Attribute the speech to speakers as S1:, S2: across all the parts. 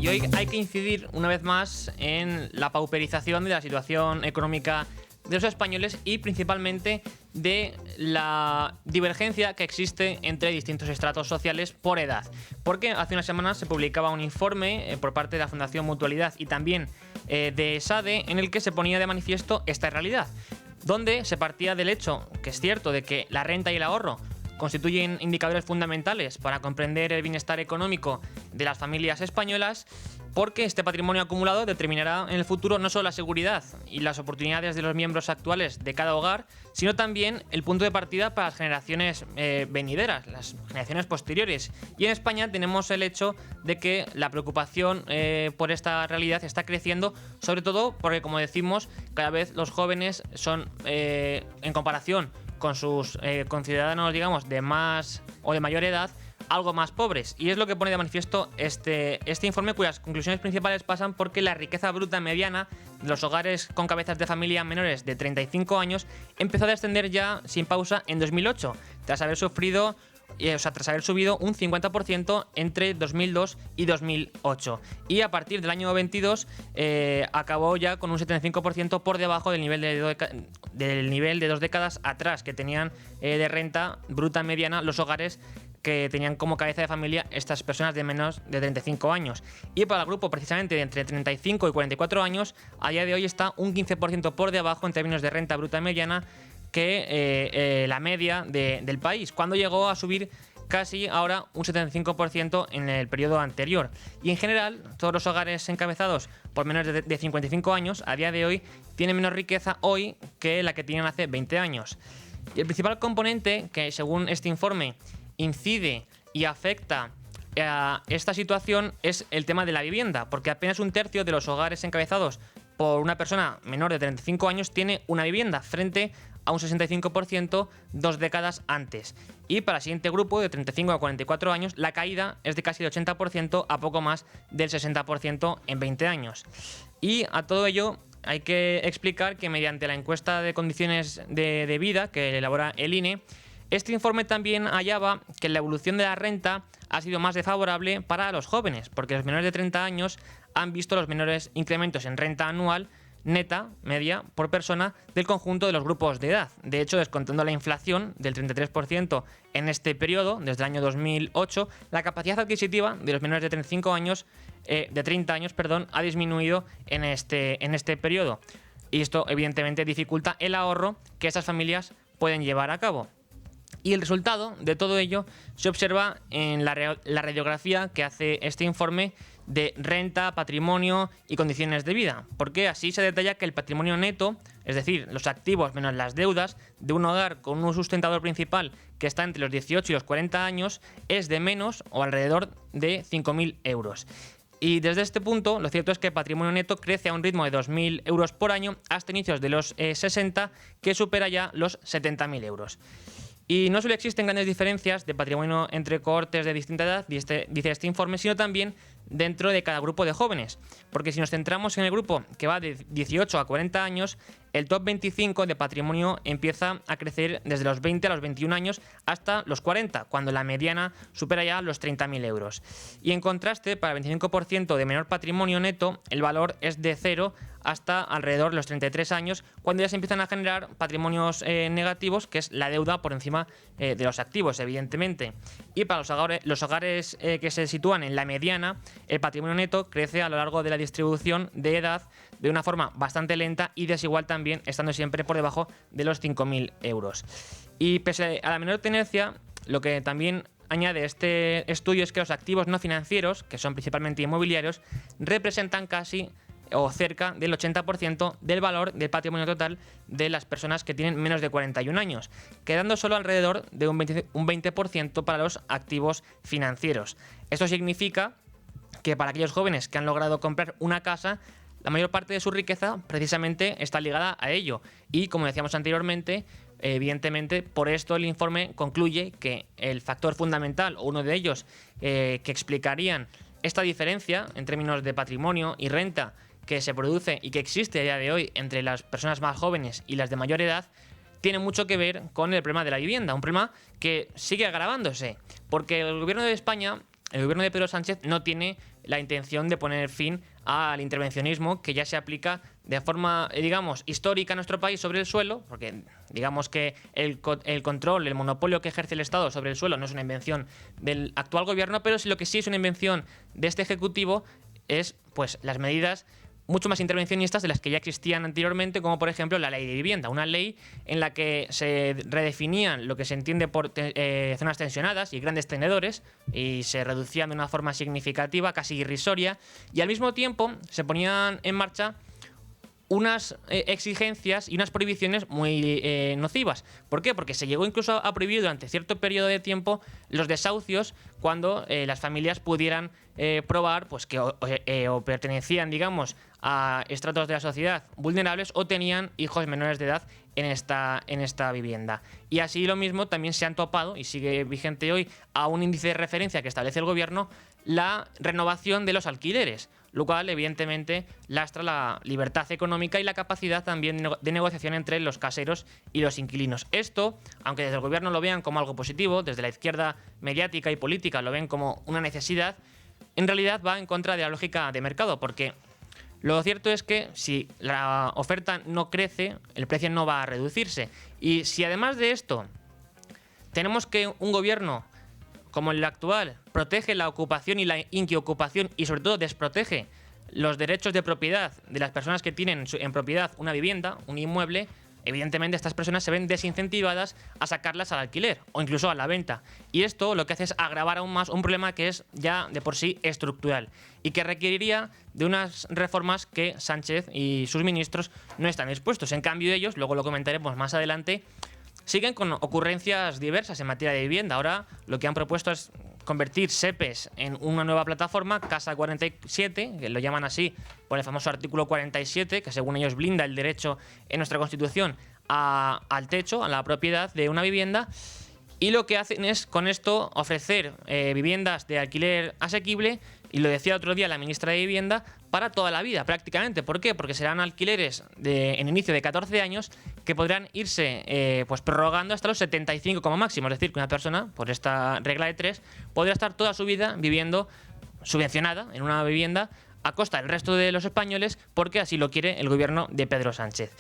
S1: Y hoy hay que incidir una vez más en la pauperización de la situación económica de los españoles y principalmente de la divergencia que existe entre distintos estratos sociales por edad. Porque hace unas semanas se publicaba un informe por parte de la Fundación Mutualidad y también de SADE en el que se ponía de manifiesto esta realidad, donde se partía del hecho, que es cierto, de que la renta y el ahorro constituyen indicadores fundamentales para comprender el bienestar económico de las familias españolas, porque este patrimonio acumulado determinará en el futuro no solo la seguridad y las oportunidades de los miembros actuales de cada hogar, sino también el punto de partida para las generaciones venideras, las generaciones posteriores. Y en España tenemos el hecho de que la preocupación por esta realidad está creciendo, sobre todo porque, como decimos, cada vez los jóvenes son, en comparación con sus conciudadanos, digamos, de más o de mayor edad, algo más pobres. Y es lo que pone de manifiesto este informe, cuyas conclusiones principales pasan porque la riqueza bruta mediana de los hogares con cabezas de familia menores de 35 años empezó a descender ya sin pausa en 2008, tras haber subido un 50% entre 2002 y 2008. Y a partir del año 22 acabó ya con un 75% por debajo del nivel de 2 décadas atrás que tenían de renta bruta mediana los hogares que tenían como cabeza de familia estas personas de menos de 35 años. Y para el grupo precisamente de entre 35 y 44 años, a día de hoy está un 15% por debajo en términos de renta bruta mediana que la media del país, cuando llegó a subir casi ahora un 75% en el periodo anterior. Y en general, todos los hogares encabezados por menores de 55 años, a día de hoy, tienen menos riqueza hoy que la que tenían hace 20 años. Y el principal componente que, según este informe, incide y afecta a esta situación es el tema de la vivienda, porque apenas un tercio de los hogares encabezados por una persona menor de 35 años tiene una vivienda, frente a un 65% 2 décadas antes. Y para el siguiente grupo, de 35 a 44 años, la caída es de casi el 80% a poco más del 60% en 20 años. Y a todo ello hay que explicar que mediante la encuesta de condiciones de vida que elabora el INE, este informe también hallaba que la evolución de la renta ha sido más desfavorable para los jóvenes, porque los menores de 30 años han visto los menores incrementos en renta anual neta, media, por persona del conjunto de los grupos de edad. De hecho, descontando la inflación del 33% en este periodo, desde el año 2008, la capacidad adquisitiva de los menores de 30 años, ha disminuido en este periodo. Y esto, evidentemente, dificulta el ahorro que estas familias pueden llevar a cabo. Y el resultado de todo ello se observa en la radiografía que hace este informe de renta, patrimonio y condiciones de vida, porque así se detalla que el patrimonio neto, es decir, los activos menos las deudas de un hogar con un sustentador principal que está entre los 18 y los 40 años, es de menos o alrededor de 5.000 euros. Y desde este punto, lo cierto es que el patrimonio neto crece a un ritmo de 2.000 euros por año hasta inicios de los 60, que supera ya los 70.000 euros. Y no solo existen grandes diferencias de patrimonio entre cohortes de distinta edad, dice este informe, sino también dentro de cada grupo de jóvenes. Porque si nos centramos en el grupo que va de 18 a 40 años, el top 25 de patrimonio empieza a crecer desde los 20 a los 21 años hasta los 40, cuando la mediana supera ya los 30.000 euros. Y en contraste, para el 25% de menor patrimonio neto, el valor es de 0 hasta alrededor de los 33 años, cuando ya se empiezan a generar patrimonios negativos, que es la deuda por encima de los activos, evidentemente. Y para los hogares que se sitúan en la mediana, el patrimonio neto crece a lo largo de la distribución de edad de una forma bastante lenta y desigual también, estando siempre por debajo de los 5.000 euros. Y pese a la menor tenencia, lo que también añade este estudio es que los activos no financieros, que son principalmente inmobiliarios, representan casi o cerca del 80% del valor del patrimonio total de las personas que tienen menos de 41 años, quedando solo alrededor de un 20% para los activos financieros. Esto significa que para aquellos jóvenes que han logrado comprar una casa, la mayor parte de su riqueza precisamente está ligada a ello. Y como decíamos anteriormente, evidentemente, por esto el informe concluye que el factor fundamental, o uno de ellos, que explicarían esta diferencia en términos de patrimonio y renta que se produce y que existe a día de hoy entre las personas más jóvenes y las de mayor edad, tiene mucho que ver con el problema de la vivienda, un problema que sigue agravándose, porque el gobierno de España el gobierno de Pedro Sánchez no tiene la intención de poner fin al intervencionismo que ya se aplica de forma, digamos, histórica en nuestro país sobre el suelo, porque digamos que el control, el monopolio que ejerce el Estado sobre el suelo no es una invención del actual gobierno, pero sí lo que sí es una invención de este Ejecutivo es pues las medidas mucho más intervencionistas de las que ya existían anteriormente, como por ejemplo la ley de vivienda, una ley en la que se redefinían lo que se entiende por zonas tensionadas y grandes tenedores y se reducían de una forma significativa, casi irrisoria, y al mismo tiempo se ponían en marcha unas exigencias y unas prohibiciones muy nocivas. ¿Por qué? Porque se llegó incluso a prohibir durante cierto periodo de tiempo los desahucios cuando las familias pudieran probar pues, que o pertenecían, digamos, a estratos de la sociedad vulnerables o tenían hijos menores de edad en esta vivienda. Y así lo mismo también se han topado, y sigue vigente hoy, a un índice de referencia que establece el gobierno, la renovación de los alquileres, lo cual evidentemente lastra la libertad económica y la capacidad también de negociación entre los caseros y los inquilinos. Esto, aunque desde el gobierno lo vean como algo positivo, desde la izquierda mediática y política lo ven como una necesidad, en realidad va en contra de la lógica de mercado, porque lo cierto es que si la oferta no crece, el precio no va a reducirse. Y si además de esto tenemos que un gobierno como el actual protege la ocupación y la inquiocupación y sobre todo desprotege los derechos de propiedad de las personas que tienen en propiedad una vivienda, un inmueble, evidentemente estas personas se ven desincentivadas a sacarlas al alquiler o incluso a la venta. Y esto lo que hace es agravar aún más un problema que es ya de por sí estructural y que requeriría de unas reformas que Sánchez y sus ministros no están dispuestos. En cambio ellos, luego lo comentaremos más adelante, siguen con ocurrencias diversas en materia de vivienda. Ahora lo que han propuesto es convertir SEPES en una nueva plataforma, Casa 47, que lo llaman así por el famoso artículo 47, que según ellos blinda el derecho en nuestra Constitución al techo, a la propiedad de una vivienda. Y lo que hacen es con esto ofrecer viviendas de alquiler asequible, y lo decía otro día la ministra de Vivienda, para toda la vida prácticamente. ¿Por qué? Porque serán alquileres en inicio de 14 años que podrán irse pues prorrogando hasta los 75 como máximo. Es decir, que una persona, por esta regla de 3, podrá estar toda su vida viviendo subvencionada en una vivienda a costa del resto de los españoles, porque así lo quiere el gobierno de Pedro Sánchez.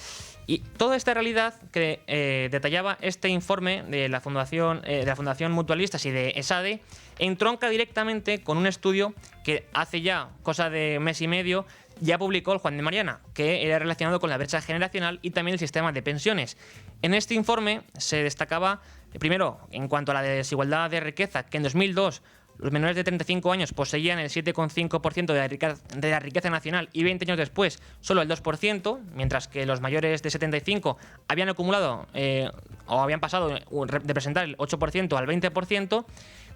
S1: Y toda esta realidad que detallaba este informe de la Fundación Mutualistas y de ESADE entronca directamente con un estudio que hace ya cosa de mes y medio ya publicó el Juan de Mariana, que era relacionado con la brecha generacional y también el sistema de pensiones. En este informe se destacaba, primero, en cuanto a la desigualdad de riqueza, que en 2002 los menores de 35 años poseían el 7,5% de la riqueza nacional y 20 años después solo el 2%, mientras que los mayores de 75 habían acumulado o habían pasado de presentar el 8% al 20%,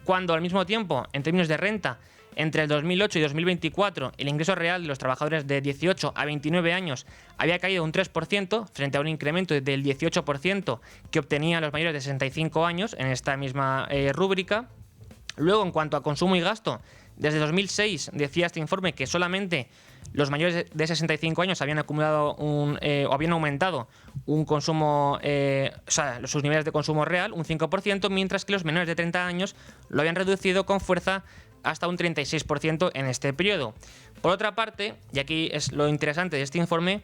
S1: cuando al mismo tiempo, en términos de renta, entre el 2008 y 2024, el ingreso real de los trabajadores de 18 a 29 años había caído un 3% frente a un incremento del 18% que obtenían los mayores de 65 años en esta misma rúbrica. Luego, en cuanto a consumo y gasto, desde 2006 decía este informe que solamente los mayores de 65 años habían acumulado o habían aumentado un consumo, sus niveles de consumo real, un 5%, mientras que los menores de 30 años lo habían reducido con fuerza hasta un 36% en este periodo. Por otra parte, y aquí es lo interesante de este informe,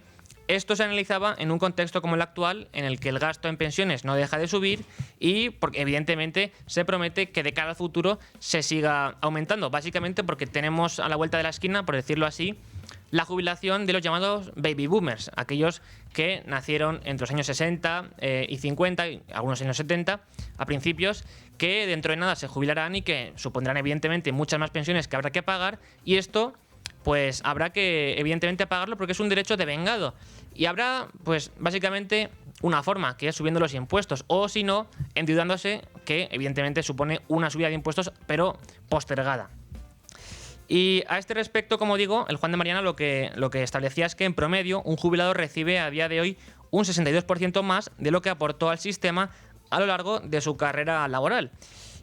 S1: esto se analizaba en un contexto como el actual, en el que el gasto en pensiones no deja de subir y porque evidentemente se promete que de cara al futuro se siga aumentando, básicamente porque tenemos a la vuelta de la esquina, por decirlo así, la jubilación de los llamados baby boomers, aquellos que nacieron entre los años 60 y 50, y algunos años 70, a principios, que dentro de nada se jubilarán y que supondrán evidentemente muchas más pensiones que habrá que pagar, y esto pues habrá que evidentemente pagarlo porque es un derecho devengado. Y habrá pues básicamente una forma, que es subiendo los impuestos, o si no, endeudándose, que evidentemente supone una subida de impuestos pero postergada. Y a este respecto, como digo, el Juan de Mariana lo que establecía es que en promedio un jubilado recibe a día de hoy un 62% más de lo que aportó al sistema a lo largo de su carrera laboral.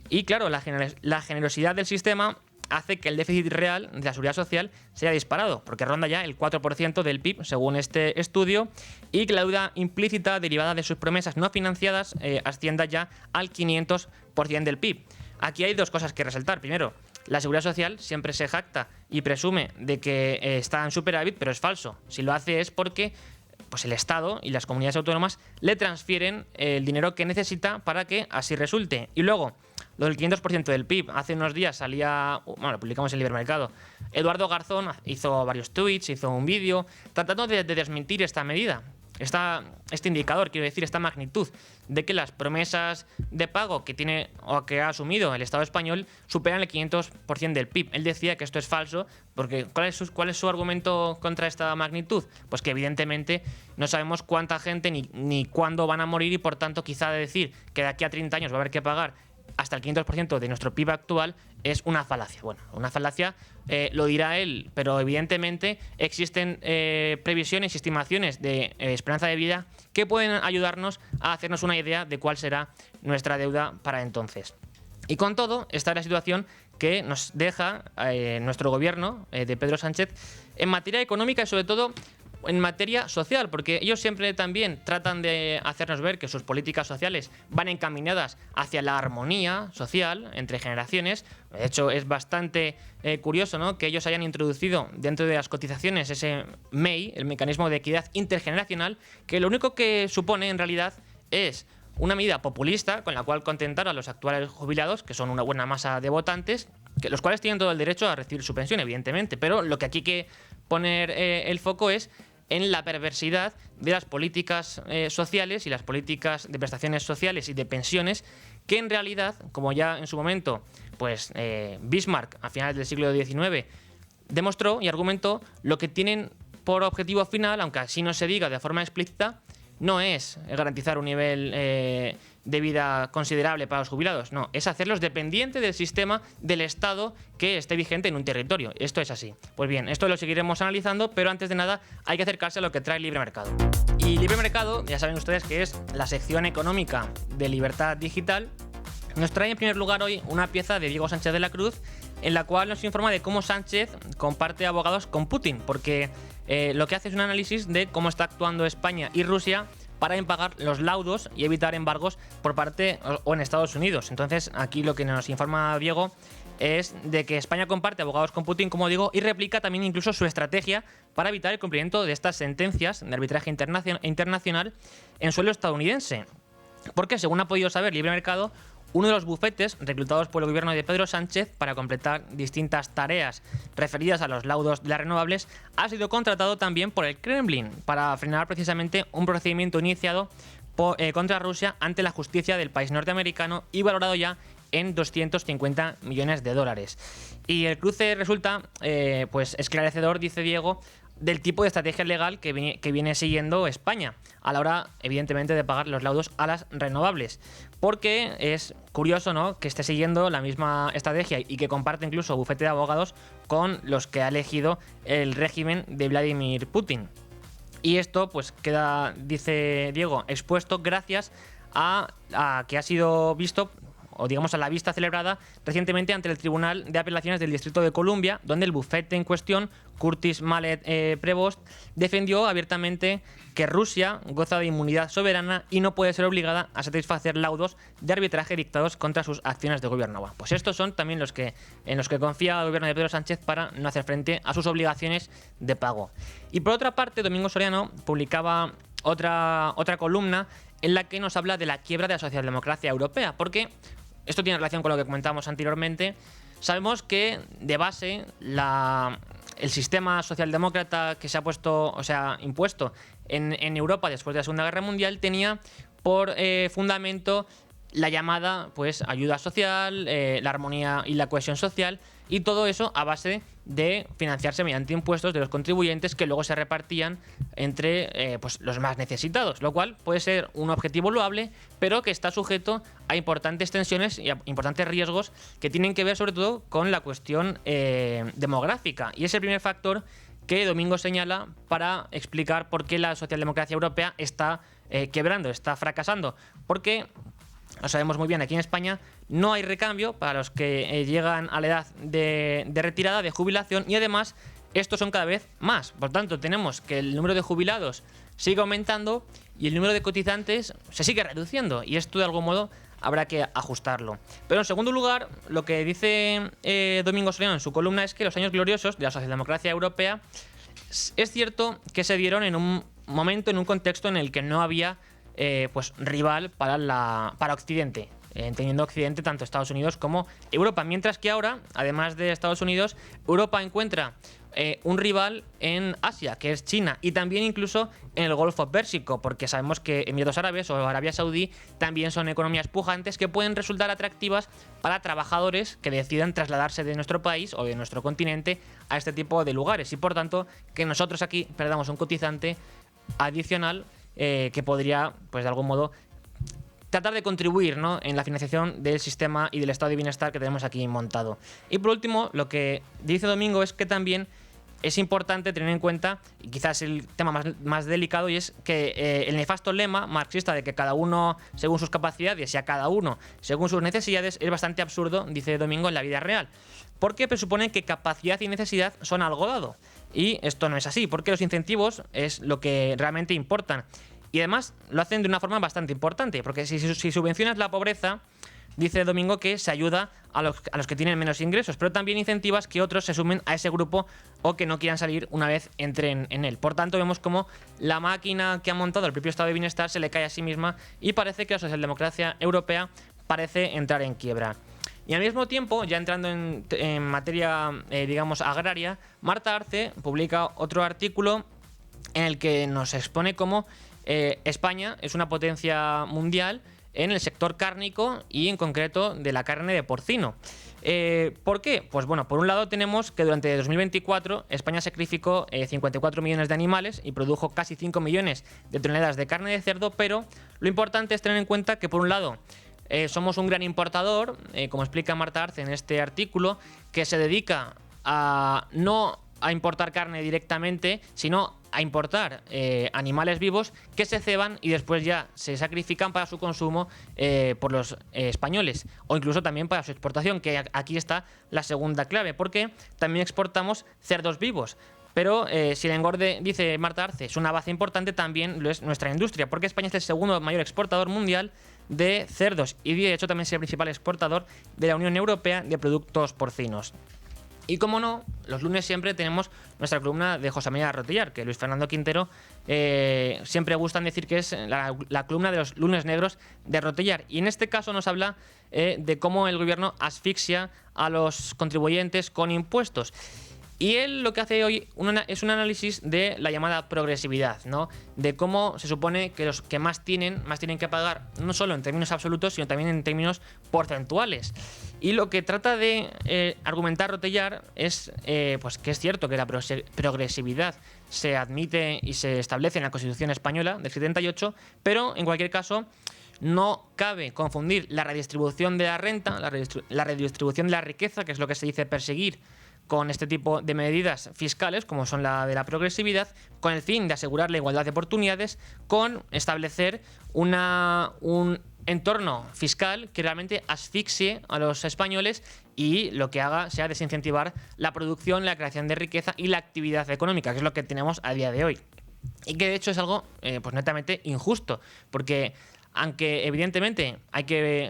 S1: Y claro, la generosidad del sistema hace que el déficit real de la seguridad social se haya disparado, porque ronda ya el 4% del PIB, según este estudio, y que la deuda implícita derivada de sus promesas no financiadas ascienda ya al 500% del PIB. Aquí hay dos cosas que resaltar. Primero, La Seguridad Social siempre se jacta y presume de que está en superávit, pero es falso. Si lo hace es porque pues el Estado y las comunidades autónomas le transfieren el dinero que necesita para que así resulte. Y luego, lo del 500% del PIB. Hace unos días salía, bueno, lo publicamos en Libermercado, Eduardo Garzón hizo varios tweets, hizo un vídeo tratando de desmentir esta medida. Este indicador, quiero decir, esta magnitud de que las promesas de pago que tiene o que ha asumido el Estado español superan el 500% del PIB. Él decía que esto es falso, porque ¿cuál es su argumento contra esta magnitud? Pues que evidentemente no sabemos cuánta gente ni cuándo van a morir y por tanto quizá decir que de aquí a 30 años va a haber que pagar hasta el 500% de nuestro PIB actual es una falacia. Bueno, una falacia lo dirá él, pero evidentemente existen previsiones y estimaciones de esperanza de vida que pueden ayudarnos a hacernos una idea de cuál será nuestra deuda para entonces. Y con todo, esta es la situación que nos deja nuestro gobierno de Pedro Sánchez en materia económica y sobre todo en materia social, porque ellos siempre también tratan de hacernos ver que sus políticas sociales van encaminadas hacia la armonía social entre generaciones. De hecho, es bastante curioso, ¿no?, que ellos hayan introducido dentro de las cotizaciones ese MEI, el mecanismo de equidad intergeneracional, que lo único que supone en realidad es una medida populista con la cual contentar a los actuales jubilados, que son una buena masa de votantes, los cuales tienen todo el derecho a recibir su pensión, evidentemente, pero lo que aquí hay que poner el foco es en la perversidad de las políticas sociales y las políticas de prestaciones sociales y de pensiones, que en realidad, como ya en su momento pues Bismarck a finales del siglo XIX demostró y argumentó, lo que tienen por objetivo final, aunque así no se diga de forma explícita, no es garantizar un nivel de vida considerable para los jubilados, no, es hacerlos dependientes del sistema del Estado que esté vigente en un territorio. Esto es así. Pues bien, esto lo seguiremos analizando, pero antes de nada hay que acercarse a lo que trae Libre Mercado. Y Libre Mercado, ya saben ustedes que es la sección económica de Libertad Digital. Nos trae en primer lugar hoy una pieza de Diego Sánchez de la Cruz, en la cual nos informa de cómo Sánchez comparte abogados con Putin, porque lo que hace es un análisis de cómo está actuando España y Rusia para impagar los laudos y evitar embargos por parte o en Estados Unidos. Entonces, aquí lo que nos informa Diego es de que España comparte abogados con Putin, como digo, y replica también incluso su estrategia para evitar el cumplimiento de estas sentencias de arbitraje internacional en suelo estadounidense. Porque, según ha podido saber Libre Mercado, uno de los bufetes reclutados por el gobierno de Pedro Sánchez para completar distintas tareas referidas a los laudos de las renovables ha sido contratado también por el Kremlin para frenar precisamente un procedimiento iniciado contra Rusia ante la justicia del país norteamericano y valorado ya en 250 millones de dólares. Y el cruce resulta pues esclarecedor, dice Diego, del tipo de estrategia legal que viene siguiendo España a la hora, evidentemente, de pagar los laudos a las renovables. Porque es curioso, ¿no?, que esté siguiendo la misma estrategia y que comparte incluso bufete de abogados con los que ha elegido el régimen de Vladimir Putin. Y esto pues queda, dice Diego, expuesto gracias a que ha sido visto, o digamos a la vista celebrada recientemente ante el Tribunal de Apelaciones del Distrito de Columbia, donde el bufete en cuestión, Curtis Mallet Prevost, defendió abiertamente que Rusia goza de inmunidad soberana y no puede ser obligada a satisfacer laudos de arbitraje dictados contra sus acciones de gobierno. Bueno, pues estos son también en los que confía el gobierno de Pedro Sánchez para no hacer frente a sus obligaciones de pago. Y por otra parte, Domingo Soriano publicaba otra columna en la que nos habla de la quiebra de la socialdemocracia europea, porque esto tiene relación con lo que comentábamos anteriormente. Sabemos que de base el sistema socialdemócrata que se ha impuesto en Europa después de la Segunda Guerra Mundial tenía por fundamento la llamada pues ayuda social, la armonía y la cohesión social, y todo eso a base de financiarse mediante impuestos de los contribuyentes que luego se repartían entre pues los más necesitados, lo cual puede ser un objetivo loable, pero que está sujeto a importantes tensiones y a importantes riesgos que tienen que ver sobre todo con la cuestión demográfica. Y es el primer factor que Domingo señala para explicar por qué la socialdemocracia europea está quebrando, está fracasando. Porque lo sabemos muy bien, aquí en España no hay recambio para los que llegan a la edad de retirada, de jubilación, y además estos son cada vez más. Por tanto, tenemos que el número de jubilados sigue aumentando y el número de cotizantes se sigue reduciendo, y esto de algún modo habrá que ajustarlo. Pero en segundo lugar, lo que dice Domingo Solano en su columna es que los años gloriosos de la socialdemocracia europea es cierto que se dieron en un momento, en un contexto en el que no había pues rival para Occidente, entendiendo Occidente tanto Estados Unidos como Europa, mientras que ahora, además de Estados Unidos, Europa encuentra un rival en Asia, que es China, y también incluso en el Golfo Pérsico, porque sabemos que Emiratos Árabes o Arabia Saudí también son economías pujantes que pueden resultar atractivas para trabajadores que decidan trasladarse de nuestro país o de nuestro continente a este tipo de lugares, y por tanto que nosotros aquí perdamos un cotizante adicional que podría, pues de algún modo, tratar de contribuir, ¿no?, en la financiación del sistema y del estado de bienestar que tenemos aquí montado. Y por último, lo que dice Domingo es que también es importante tener en cuenta, y quizás el tema más delicado, y es que el nefasto lema marxista de que cada uno según sus capacidades y a cada uno según sus necesidades es bastante absurdo, dice Domingo, en la vida real, porque presupone que capacidad y necesidad son algo dado. Y esto no es así, porque los incentivos es lo que realmente importan. Y además lo hacen de una forma bastante importante, porque si subvencionas la pobreza, dice Domingo que se ayuda a los que tienen menos ingresos, pero también incentivas que otros se sumen a ese grupo o que no quieran salir una vez entren en él. Por tanto, vemos como la máquina que ha montado el propio estado de bienestar se le cae a sí misma y parece que la socialdemocracia europea parece entrar en quiebra. Y al mismo tiempo, ya entrando en materia, digamos, agraria, Marta Arce publica otro artículo en el que nos expone cómo España es una potencia mundial en el sector cárnico y en concreto de la carne de porcino. ¿Por qué? Pues bueno, por un lado tenemos que durante 2024 España sacrificó 54 millones de animales y produjo casi 5 millones de toneladas de carne de cerdo, pero lo importante es tener en cuenta que por un lado somos un gran importador, como explica Marta Arce en este artículo, que se dedica a no a importar carne directamente, sino a importar animales vivos que se ceban y después ya se sacrifican para su consumo por los españoles, o incluso también para su exportación, que aquí está la segunda clave, porque también exportamos cerdos vivos. Pero si el engorde, dice Marta Arce, es una base importante, también lo es nuestra industria, porque España es el segundo mayor exportador mundial de cerdos y de hecho también es el principal exportador de la Unión Europea de productos porcinos. Y como no, los lunes siempre tenemos nuestra columna de José María Rotellar, que Luis Fernando Quintero siempre gustan decir que es la columna de los lunes negros de Rotellar. Y en este caso nos habla de cómo el gobierno asfixia a los contribuyentes con impuestos. Y él lo que hace hoy es un análisis de la llamada progresividad, ¿no? De cómo se supone que los que más tienen que pagar, no solo en términos absolutos, sino también en términos porcentuales. Y lo que trata de argumentar Rotellar es pues que es cierto que la progresividad se admite y se establece en la Constitución española del 78, pero en cualquier caso no cabe confundir la redistribución de la renta, la redistribución de la riqueza, que es lo que se dice perseguir con este tipo de medidas fiscales, como son la de la progresividad, con el fin de asegurar la igualdad de oportunidades, con establecer un entorno fiscal que realmente asfixie a los españoles y lo que haga sea desincentivar la producción, la creación de riqueza y la actividad económica, que es lo que tenemos a día de hoy. Y que de hecho es algo pues netamente injusto, porque aunque evidentemente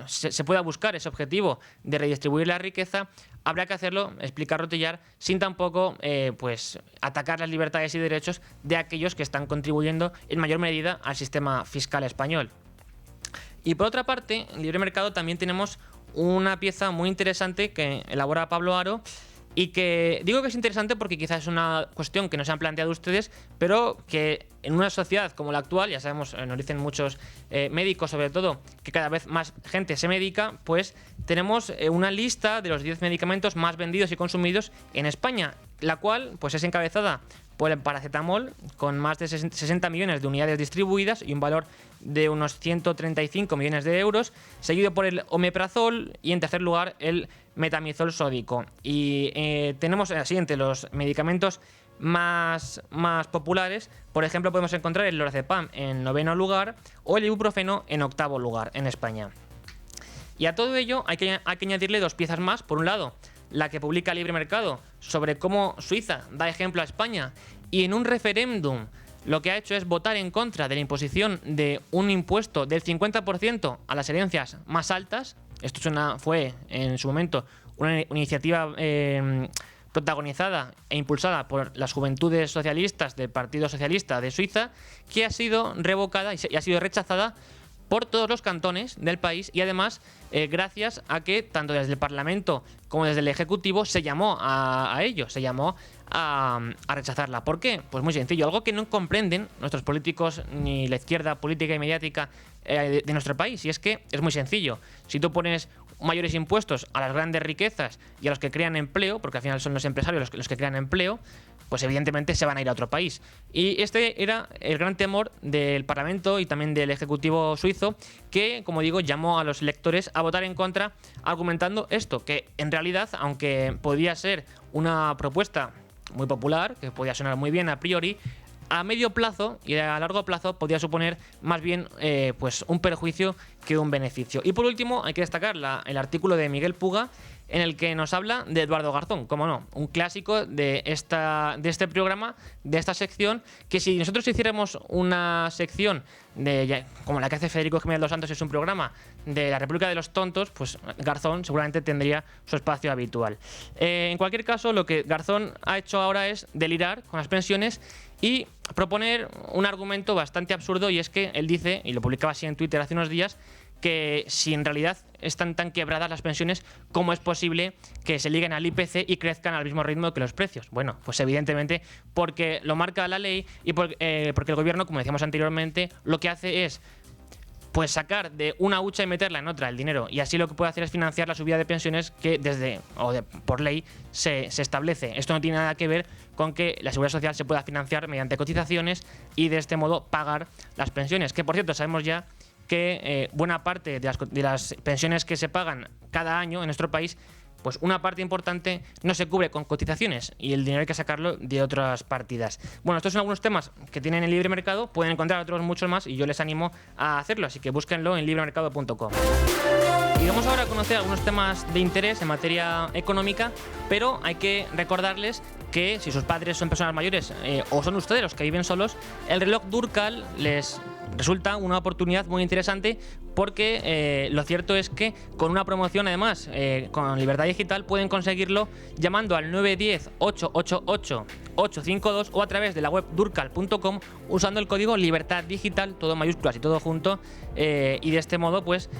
S1: se pueda buscar ese objetivo de redistribuir la riqueza, habrá que hacerlo, explica Rotellar, sin tampoco pues atacar las libertades y derechos de aquellos que están contribuyendo en mayor medida al sistema fiscal español. Y por otra parte, en libre mercado también tenemos una pieza muy interesante que elabora Pablo Haro, y que digo que es interesante porque quizás es una cuestión que no se han planteado ustedes, pero que en una sociedad como la actual, ya sabemos, nos dicen muchos médicos sobre todo, que cada vez más gente se medica, pues tenemos una lista de los 10 medicamentos más vendidos y consumidos en España, la cual pues es encabezada por el paracetamol, con más de 60 millones de unidades distribuidas y un valor de unos 135 millones de euros, seguido por el omeprazol y en tercer lugar el metamizol sódico. Y tenemos así entre los medicamentos más populares, por ejemplo, podemos encontrar el lorazepam en 9º lugar o el ibuprofeno en 8º lugar en España. Y a todo ello hay que añadirle dos piezas más. Por un lado, la que publica Libre Mercado sobre cómo Suiza da ejemplo a España y en un referéndum lo que ha hecho es votar en contra de la imposición de un impuesto del 50% a las herencias más altas. Esto fue en su momento una iniciativa protagonizada e impulsada por las Juventudes Socialistas del Partido Socialista de Suiza, que ha sido revocada y ha sido rechazada por todos los cantones del país, y además gracias a que tanto desde el Parlamento como desde el Ejecutivo se llamó a ello, se llamó a rechazarla. ¿Por qué? Pues muy sencillo, algo que no comprenden nuestros políticos ni la izquierda política y mediática de nuestro país, y es que es muy sencillo. Si tú pones mayores impuestos a las grandes riquezas y a los que crean empleo, porque al final son los empresarios los que crean empleo, pues evidentemente se van a ir a otro país. Y este era el gran temor del Parlamento y también del Ejecutivo suizo, que, como digo, llamó a los electores a votar en contra, argumentando esto, que en realidad, aunque podía ser una propuesta muy popular, que podía sonar muy bien a priori, a medio plazo y a largo plazo podía suponer más bien pues un perjuicio que un beneficio. Y por último, hay que destacar el artículo de Miguel Puga, en el que nos habla de Eduardo Garzón, como no, un clásico de este programa, de esta sección, que si nosotros hiciéramos una sección como la que hace Federico Jiménez dos Santos, es un programa de la República de los Tontos, pues Garzón seguramente tendría su espacio habitual. En cualquier caso, lo que Garzón ha hecho ahora es delirar con las pensiones y proponer un argumento bastante absurdo, y es que él dice, y lo publicaba así en Twitter hace unos días, que si en realidad están tan quebradas las pensiones, ¿cómo es posible que se liguen al IPC y crezcan al mismo ritmo que los precios? Bueno, pues evidentemente porque lo marca la ley y porque el gobierno, como decíamos anteriormente, lo que hace es pues sacar de una hucha y meterla en otra el dinero, y así lo que puede hacer es financiar la subida de pensiones que por ley se establece. Esto no tiene nada que ver con que la seguridad social se pueda financiar mediante cotizaciones y de este modo pagar las pensiones, que por cierto sabemos ya que buena parte de las pensiones que se pagan cada año en nuestro país, pues una parte importante no se cubre con cotizaciones y el dinero hay que sacarlo de otras partidas. Bueno, estos son algunos temas que tienen en Libre Mercado, pueden encontrar otros muchos más y yo les animo a hacerlo, así que búsquenlo en libremercado.com. Y vamos ahora a conocer algunos temas de interés en materia económica, pero hay que recordarles que si sus padres son personas mayores o son ustedes los que viven solos, el reloj Durkal les resulta una oportunidad muy interesante, porque lo cierto es que con una promoción, además, con Libertad Digital, pueden conseguirlo llamando al 910-888-852 o a través de la web durkal.com usando el código Libertad Digital, todo en mayúsculas y todo junto, y de este modo pues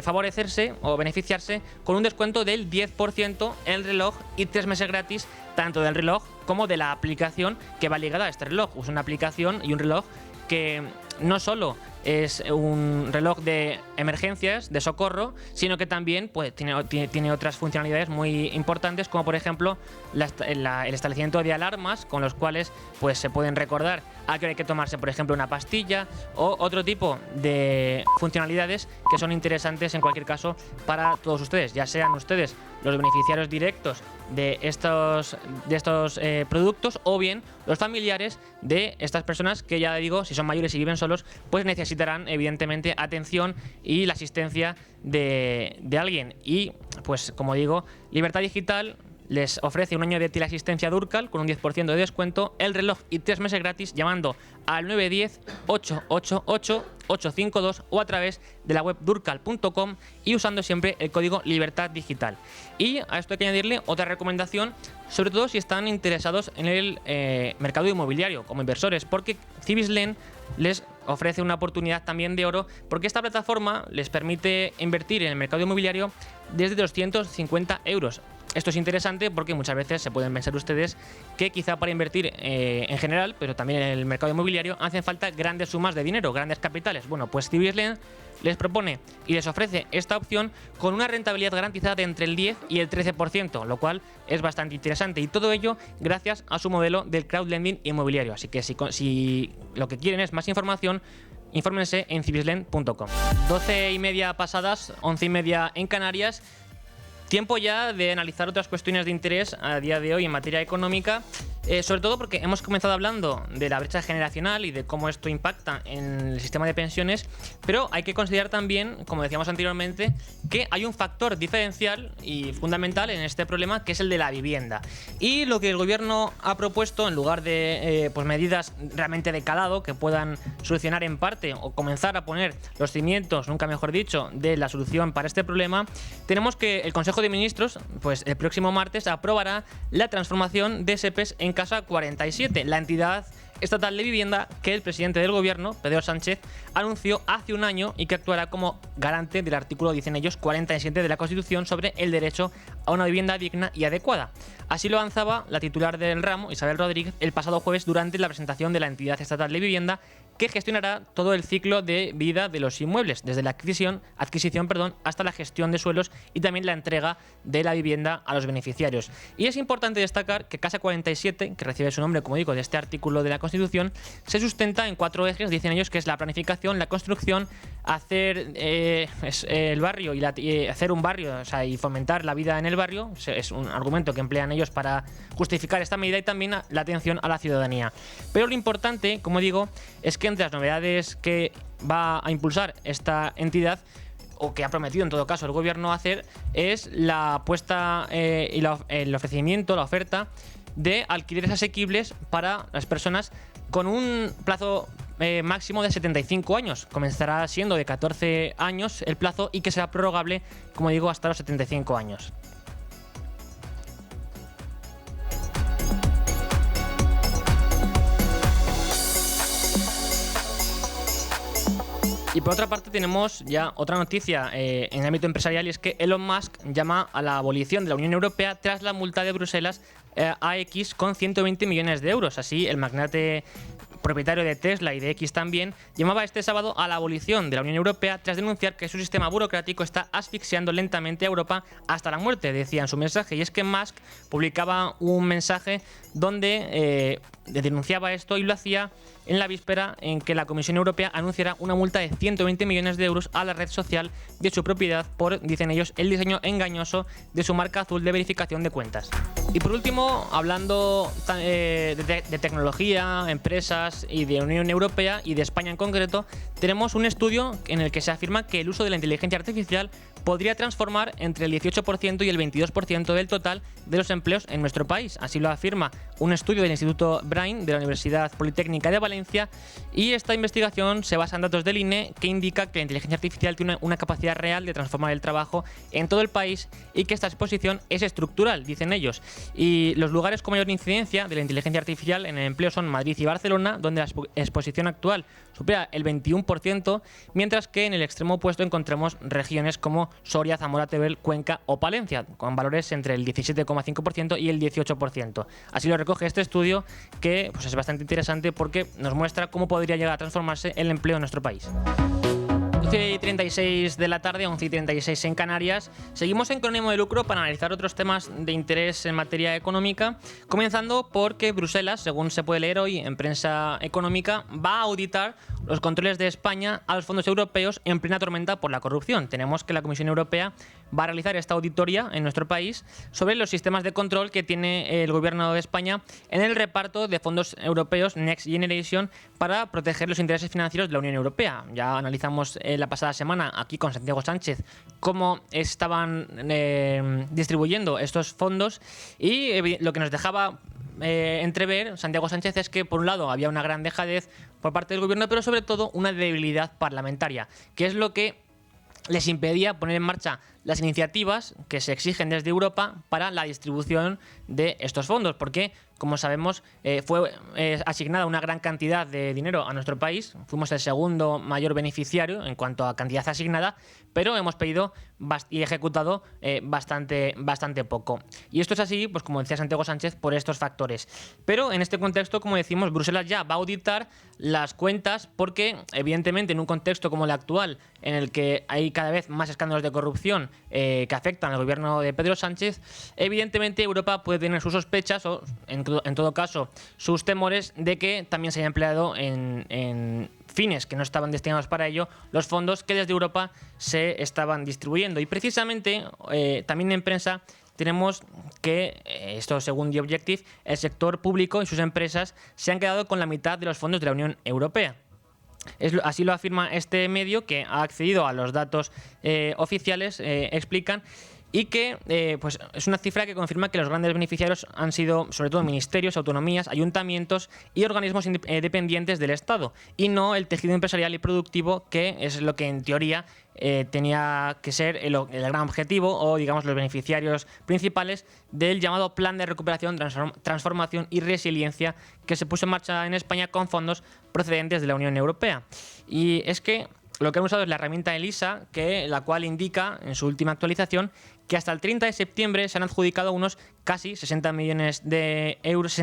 S1: favorecerse o beneficiarse con un descuento del 10% en el reloj y 3 meses gratis tanto del reloj como de la aplicación que va ligada a este reloj. Es una aplicación y un reloj que no solo es un reloj de emergencias, de socorro, sino que también pues, tiene otras funcionalidades muy importantes, como por ejemplo el establecimiento de alarmas con los cuales pues, se pueden recordar a qué hora hay que tomarse, por ejemplo, una pastilla, o otro tipo de funcionalidades que son interesantes en cualquier caso para todos ustedes, ya sean ustedes los beneficiarios directos de estos productos o bien los familiares de estas personas que, ya digo, si son mayores y viven solos, pues necesitarán evidentemente atención y la asistencia de alguien. Y pues como digo, Libertad Digital les ofrece un año de teleasistencia Durkal con un 10% de descuento, el reloj y 3 meses gratis llamando al 910-888-852 o a través de la web durkal.com y usando siempre el código Libertad Digital. Y a esto hay que añadirle otra recomendación, sobre todo si están interesados en el mercado inmobiliario como inversores, porque Cibislen les ofrece una oportunidad también de oro, porque esta plataforma les permite invertir en el mercado inmobiliario desde 250 euros. Esto es interesante porque muchas veces se pueden pensar ustedes que quizá para invertir en general, pero también en el mercado inmobiliario, hacen falta grandes sumas de dinero, grandes capitales. Bueno, pues Cibislen les propone y les ofrece esta opción con una rentabilidad garantizada de entre el 10 y el 13%, lo cual es bastante interesante. Y todo ello gracias a su modelo del crowdlending inmobiliario. Así que si lo que quieren es más información, infórmense en cibislen.com. 12:30 pasadas, 11:30 en Canarias. Tiempo ya de analizar otras cuestiones de interés a día de hoy en materia económica. Sobre todo porque hemos comenzado hablando de la brecha generacional y de cómo esto impacta en el sistema de pensiones, pero hay que considerar también, como decíamos anteriormente, que hay un factor diferencial y fundamental en este problema, que es el de la vivienda. Y lo que el gobierno ha propuesto, en lugar de pues medidas realmente de calado que puedan solucionar en parte o comenzar a poner los cimientos, nunca mejor dicho, de la solución para este problema, tenemos que el Consejo de Ministros, pues el próximo martes, aprobará la transformación de SEPES en Casa 47, la entidad estatal de vivienda que el presidente del gobierno, Pedro Sánchez, anunció hace un año y que actuará como garante del artículo, dicen ellos, 47 de la Constitución sobre el derecho a una vivienda digna y adecuada. Así lo avanzaba la titular del ramo, Isabel Rodríguez, el pasado jueves durante la presentación de la entidad estatal de vivienda, que gestionará todo el ciclo de vida de los inmuebles, desde la adquisición, hasta la gestión de suelos y también la entrega de la vivienda a los beneficiarios. Y es importante destacar que Casa 47, que recibe su nombre, como digo, de este artículo de la Constitución, se sustenta en 4 ejes, dicen ellos, que es la planificación, la construcción, hacer el barrio y hacer un barrio, o sea, y fomentar la vida en el barrio, es un argumento que emplean ellos para justificar esta medida, y también la atención a la ciudadanía. Pero lo importante, como digo, es que entre las novedades que va a impulsar esta entidad, o que ha prometido en todo caso el gobierno hacer, es la apuesta y el ofrecimiento, la oferta de alquileres asequibles para las personas con un plazo máximo de 75 años. Comenzará siendo de 14 años el plazo y que será prorrogable, como digo, hasta los 75 años. Y por otra parte tenemos ya otra noticia en el ámbito empresarial, y es que Elon Musk llama a la abolición de la Unión Europea tras la multa de Bruselas a X con 120 millones de euros. Así, el magnate propietario de Tesla y de X también, llamaba este sábado a la abolición de la Unión Europea tras denunciar que su sistema burocrático está asfixiando lentamente a Europa hasta la muerte, decía en su mensaje. Y es que Musk publicaba un mensaje donde denunciaba esto, y lo hacía en la víspera en que la Comisión Europea anunciará una multa de 120 millones de euros a la red social de su propiedad por, dicen ellos, el diseño engañoso de su marca azul de verificación de cuentas. Y por último, hablando de tecnología, empresas y de Unión Europea y de España en concreto, tenemos un estudio en el que se afirma que el uso de la inteligencia artificial podría transformar entre el 18% y el 22% del total de los empleos en nuestro país. Así lo afirma un estudio del Instituto Brain de la Universidad Politécnica de Valencia, y esta investigación se basa en datos del INE que indica que la inteligencia artificial tiene una capacidad real de transformar el trabajo en todo el país y que esta exposición es estructural, dicen ellos. Y los lugares con mayor incidencia de la inteligencia artificial en el empleo son Madrid y Barcelona, donde la exposición actual supera el 21%, mientras que en el extremo opuesto encontramos regiones como Soria, Zamora, Teruel, Cuenca o Palencia, con valores entre el 17,5% y el 18%. Así lo recoge este estudio, que pues es bastante interesante porque nos muestra cómo podría llegar a transformarse el empleo en nuestro país. 11:36 de la tarde, 11:36 en Canarias. Seguimos en Crónimo de Lucro para analizar otros temas de interés en materia económica, comenzando porque Bruselas, según se puede leer hoy en prensa económica, va a auditar los controles de España a los fondos europeos en plena tormenta por la corrupción. Tenemos que la Comisión Europea va a realizar esta auditoría en nuestro país sobre los sistemas de control que tiene el gobierno de España en el reparto de fondos europeos Next Generation para proteger los intereses financieros de la Unión Europea. Ya analizamos la pasada semana aquí con Santiago Sánchez cómo estaban distribuyendo estos fondos, y lo que nos dejaba entrever Santiago Sánchez es que, por un lado, había una gran dejadez por parte del gobierno, pero sobre todo una debilidad parlamentaria, que es lo que les impedía poner en marcha las iniciativas que se exigen desde Europa para la distribución de estos fondos, porque, como sabemos, fue asignada una gran cantidad de dinero a nuestro país. Fuimos el segundo mayor beneficiario en cuanto a cantidad asignada, pero hemos pedido y ejecutado bastante poco. Y esto es así, pues como decía Santiago Sánchez, por estos factores. Pero en este contexto, como decimos, Bruselas ya va a auditar las cuentas porque, evidentemente, en un contexto como el actual, en el que hay cada vez más escándalos de corrupción que afectan al gobierno de Pedro Sánchez, evidentemente Europa puede tener sus sospechas o, en todo caso, sus temores de que también se haya empleado en fines que no estaban destinados para ello los fondos que desde Europa se estaban distribuyendo. Y precisamente también en prensa tenemos que, esto según The Objective, el sector público y sus empresas se han quedado con la mitad de los fondos de la Unión Europea. Así lo afirma este medio, que ha accedido a los datos oficiales, explican, y que pues es una cifra que confirma que los grandes beneficiarios han sido sobre todo ministerios, autonomías, ayuntamientos y organismos dependientes del Estado, y no el tejido empresarial y productivo, que es lo que en teoría tenía que ser el gran objetivo, o digamos los beneficiarios principales del llamado Plan de Recuperación, Transformación y Resiliencia, que se puso en marcha en España con fondos procedentes de la Unión Europea. Y es que lo que han usado es la herramienta ELISA, la cual indica en su última actualización que hasta el 30 de septiembre se han adjudicado unos casi 60.000 millones de euros,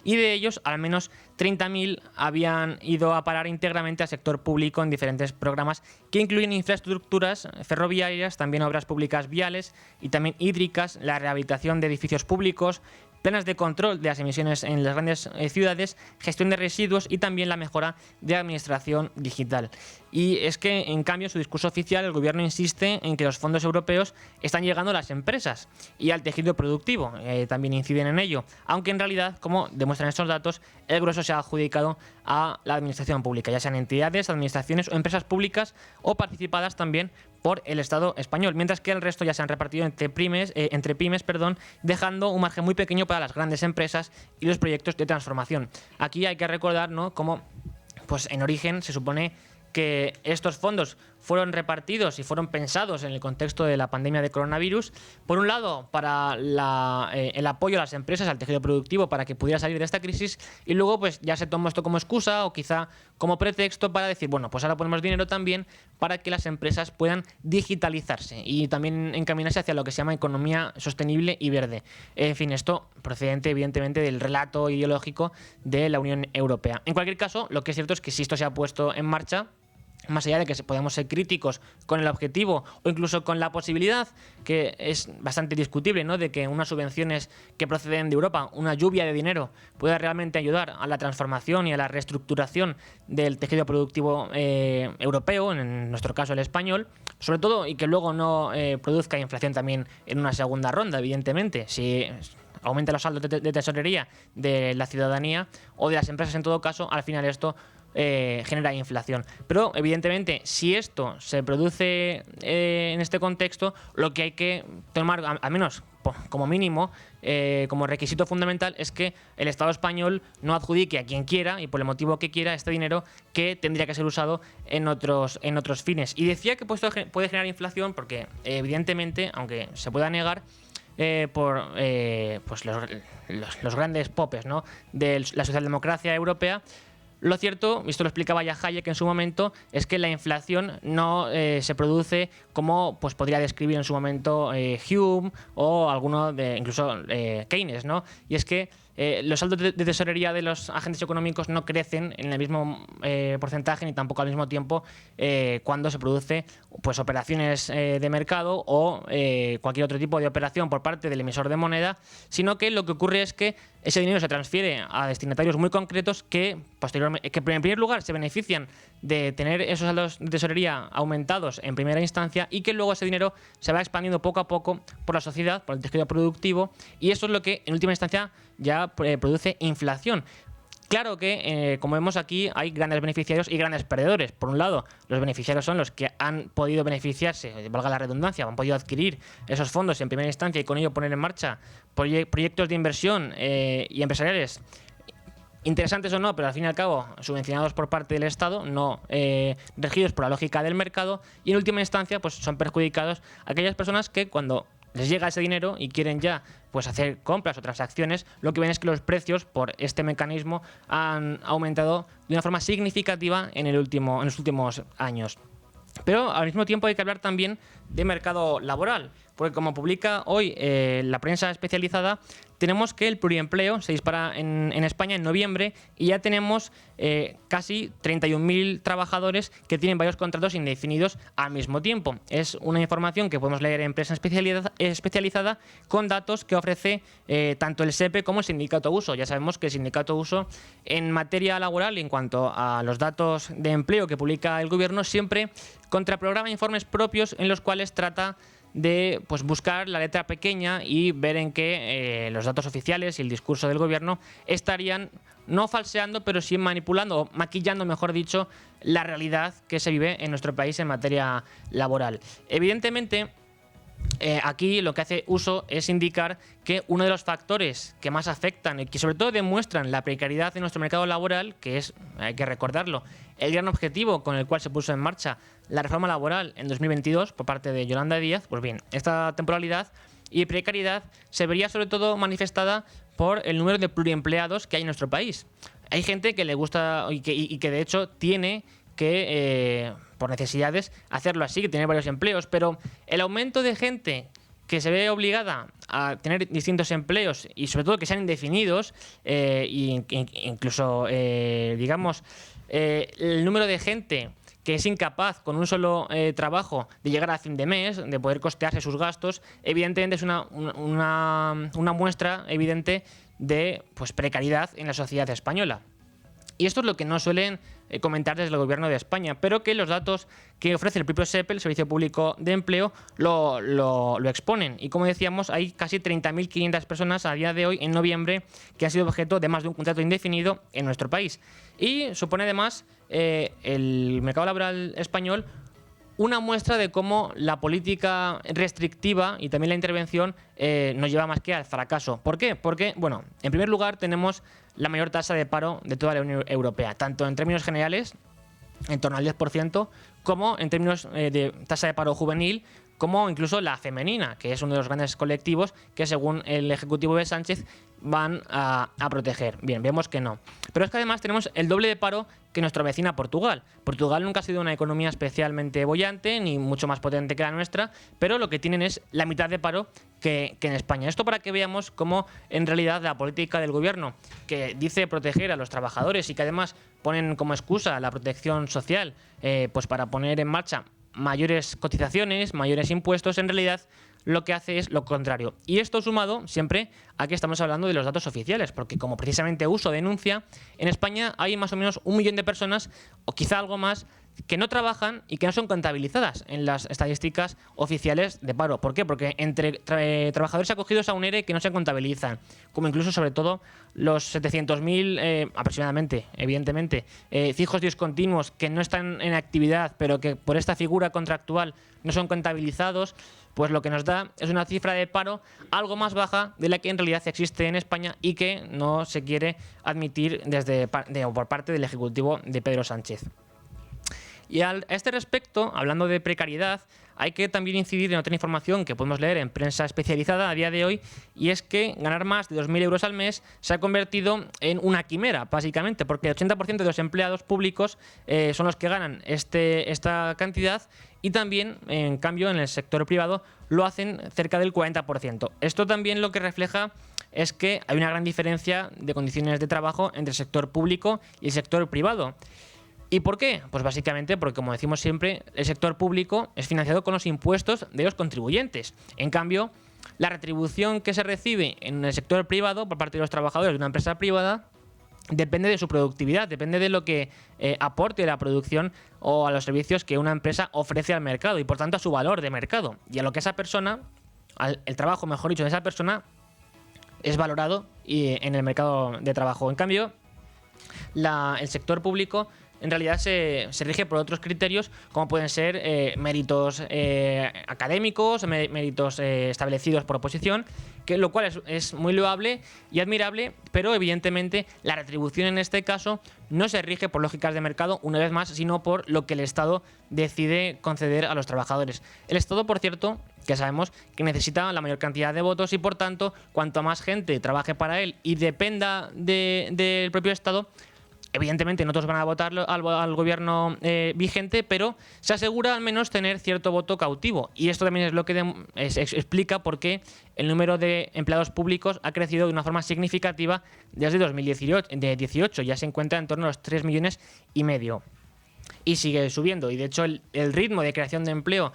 S1: y de ellos al menos 30.000 habían ido a parar íntegramente al sector público en diferentes programas que incluyen infraestructuras ferroviarias, también obras públicas viales y también hídricas, la rehabilitación de edificios públicos, planes de control de las emisiones en las grandes ciudades, gestión de residuos y también la mejora de administración digital. Y es que, en cambio, en su discurso oficial, el gobierno insiste en que los fondos europeos están llegando a las empresas y al tejido productivo, también inciden en ello, aunque en realidad, como demuestran estos datos, el grueso se ha adjudicado a la administración pública, ya sean entidades, administraciones o empresas públicas o participadas también por el Estado español, mientras que el resto ya se han repartido entre pymes, dejando un margen muy pequeño para las grandes empresas y los proyectos de transformación. Aquí hay que recordar, ¿no?, cómo pues en origen se supone que estos fondos fueron repartidos y fueron pensados en el contexto de la pandemia de coronavirus, por un lado para el apoyo a las empresas, al tejido productivo, para que pudiera salir de esta crisis, y luego pues ya se tomó esto como excusa o quizá como pretexto para decir, bueno, pues ahora ponemos dinero también para que las empresas puedan digitalizarse y también encaminarse hacia lo que se llama economía sostenible y verde. En fin, esto procedente evidentemente del relato ideológico de la Unión Europea. En cualquier caso, lo que es cierto es que si esto se ha puesto en marcha, más allá de que podamos ser críticos con el objetivo o incluso con la posibilidad, que es bastante discutible, ¿no?, de que unas subvenciones que proceden de Europa, una lluvia de dinero, pueda realmente ayudar a la transformación y a la reestructuración del tejido productivo europeo, en nuestro caso el español, sobre todo, y que luego no produzca inflación también en una segunda ronda, evidentemente. Si aumenta los saldos de tesorería de la ciudadanía o de las empresas, en todo caso, al final esto genera inflación. Pero evidentemente, si esto se produce en este contexto, lo que hay que tomar, al menos como mínimo, como requisito fundamental, es que el Estado español no adjudique a quien quiera y por el motivo que quiera este dinero que tendría que ser usado en otros fines. Y decía que esto puede generar inflación porque evidentemente, aunque se pueda negar, por pues los grandes popes, ¿no?, de la socialdemocracia europea, lo cierto, y esto lo explicaba ya Hayek en su momento, es que la inflación no se produce como pues podría describir en su momento Hume o alguno de incluso Keynes, ¿no? Y es que los saldos de tesorería de los agentes económicos no crecen en el mismo porcentaje ni tampoco al mismo tiempo cuando se produce pues operaciones de mercado o cualquier otro tipo de operación por parte del emisor de moneda, sino que lo que ocurre es que ese dinero se transfiere a destinatarios muy concretos que posteriormente, que en primer lugar se benefician de tener esos saldos de tesorería aumentados en primera instancia y que luego ese dinero se va expandiendo poco a poco por la sociedad, por el tejido productivo, y eso es lo que en última instancia ya produce inflación. Claro que, como vemos aquí, hay grandes beneficiarios y grandes perdedores. Por un lado, los beneficiarios son los que han podido beneficiarse, valga la redundancia, han podido adquirir esos fondos en primera instancia y con ello poner en marcha proyectos de inversión y empresariales interesantes o no, pero al fin y al cabo subvencionados por parte del Estado, no regidos por la lógica del mercado, y en última instancia pues son perjudicados aquellas personas que cuando les llega ese dinero y quieren ya pues hacer compras o transacciones, lo que ven es que los precios por este mecanismo han aumentado de una forma significativa en los últimos años. Pero al mismo tiempo hay que hablar también de mercado laboral, porque como publica hoy la prensa especializada, tenemos que el pluriempleo se dispara en España en noviembre y ya tenemos casi 31.000 trabajadores que tienen varios contratos indefinidos al mismo tiempo. Es una información que podemos leer en prensa especializada con datos que ofrece tanto el SEPE como el Sindicato Uso. Ya sabemos que el Sindicato Uso, en materia laboral y en cuanto a los datos de empleo que publica el gobierno, siempre contraprograma informes propios en los cuales trata de pues, buscar la letra pequeña y ver en qué los datos oficiales y el discurso del gobierno estarían no falseando, pero sí manipulando o maquillando, mejor dicho, la realidad que se vive en nuestro país en materia laboral. Evidentemente, aquí lo que hace uso es indicar que uno de los factores que más afectan y que sobre todo demuestran la precariedad de nuestro mercado laboral, que es, hay que recordarlo, el gran objetivo con el cual se puso en marcha la reforma laboral en 2022 por parte de Yolanda Díaz, pues bien, esta temporalidad y precariedad se vería sobre todo manifestada por el número de pluriempleados que hay en nuestro país. Hay gente que le gusta y que de hecho tiene que, por necesidades, hacerlo así, que tiene varios empleos, pero el aumento de gente que se ve obligada a tener distintos empleos y sobre todo que sean indefinidos, incluso, digamos, el número de gente que es incapaz con un solo trabajo de llegar a fin de mes, de poder costearse sus gastos, evidentemente es una muestra evidente de pues, precariedad en la sociedad española. Y esto es lo que no suelen comentar desde el Gobierno de España, pero que los datos que ofrece el propio SEPE, el Servicio Público de Empleo, lo exponen. Y como decíamos, hay casi 30.500 personas a día de hoy, en noviembre, que han sido objeto de más de un contrato indefinido en nuestro país. Y supone además el mercado laboral español una muestra de cómo la política restrictiva y también la intervención nos lleva más que al fracaso. ¿Por qué? Porque, bueno, en primer lugar tenemos la mayor tasa de paro de toda la Unión Europea, tanto en términos generales, en torno al 10%, como en términos de tasa de paro juvenil, como incluso la femenina, que es uno de los grandes colectivos que según el Ejecutivo de Sánchez van a proteger. Bien, vemos que no. Pero es que además tenemos el doble de paro que nuestra vecina Portugal. Portugal nunca ha sido una economía especialmente boyante, ni mucho más potente que la nuestra, pero lo que tienen es la mitad de paro que en España. Esto para que veamos cómo en realidad la política del gobierno, que dice proteger a los trabajadores y que además ponen como excusa la protección social, pues para poner en marcha mayores cotizaciones, mayores impuestos, en realidad lo que hace es lo contrario. Y esto sumado siempre a que estamos hablando de los datos oficiales, porque como precisamente Uso denuncia, en España hay más o menos 1 millón de personas, o quizá algo más, que no trabajan y que no son contabilizadas en las estadísticas oficiales de paro. ¿Por qué? Porque entre trabajadores acogidos a un ERE que no se contabilizan, como incluso sobre todo los 700.000 aproximadamente, evidentemente, fijos discontinuos que no están en actividad pero que por esta figura contractual no son contabilizados, pues lo que nos da es una cifra de paro algo más baja de la que en realidad existe en España y que no se quiere admitir por parte del Ejecutivo de Pedro Sánchez. Y a este respecto, hablando de precariedad, hay que también incidir en otra información que podemos leer en prensa especializada a día de hoy, y es que ganar más de 2.000 euros al mes se ha convertido en una quimera, básicamente, porque el 80% de los empleados públicos son los que ganan esta cantidad, y también, en cambio, en el sector privado lo hacen cerca del 40%. Esto también lo que refleja es que hay una gran diferencia de condiciones de trabajo entre el sector público y el sector privado. ¿Y por qué? Pues básicamente porque, como decimos siempre, el sector público es financiado con los impuestos de los contribuyentes. En cambio, la retribución que se recibe en el sector privado por parte de los trabajadores de una empresa privada depende de su productividad, depende de lo que aporte la producción o a los servicios que una empresa ofrece al mercado y, por tanto, a su valor de mercado y a lo que esa persona, el trabajo, mejor dicho, de esa persona es valorado en el mercado de trabajo. En cambio, el sector público en realidad se rige por otros criterios, como pueden ser méritos académicos, méritos establecidos por oposición, lo cual es muy loable y admirable, pero evidentemente la retribución en este caso no se rige por lógicas de mercado, una vez más, sino por lo que el Estado decide conceder a los trabajadores. El Estado, por cierto, que sabemos que necesita la mayor cantidad de votos y, por tanto, cuanto más gente trabaje para él y dependa del propio Estado, evidentemente no todos van a votar al gobierno vigente, pero se asegura al menos tener cierto voto cautivo. Y esto también es lo que explica por qué el número de empleados públicos ha crecido de una forma significativa desde 2018. Ya se encuentra en torno a los 3,5 millones. Y sigue subiendo. Y de hecho el ritmo de creación de empleo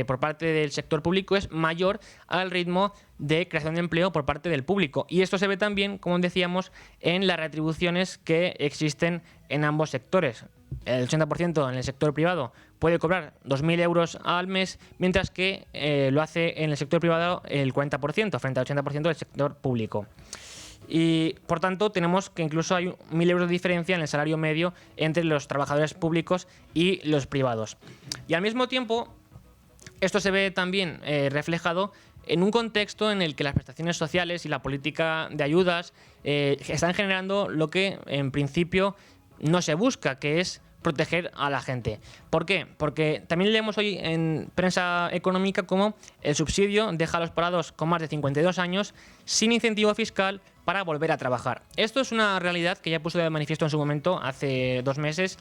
S1: por parte del sector público es mayor al ritmo de creación de empleo por parte del público. Y esto se ve también, como decíamos, en las retribuciones que existen en ambos sectores. el 80% en el sector privado puede cobrar 2.000 euros al mes, mientras que lo hace en el sector privado el 40% frente al 80% del sector público. Y por tanto tenemos que incluso hay 1.000 euros de diferencia en el salario medio entre los trabajadores públicos y los privados. Y al mismo tiempo, esto se ve también reflejado en un contexto en el que las prestaciones sociales y la política de ayudas están generando lo que en principio no se busca, que es proteger a la gente. ¿Por qué? Porque también leemos hoy en prensa económica cómo el subsidio deja a los parados con más de 52 años sin incentivo fiscal para volver a trabajar. Esto es una realidad que ya puso de manifiesto en su momento, hace 2 meses,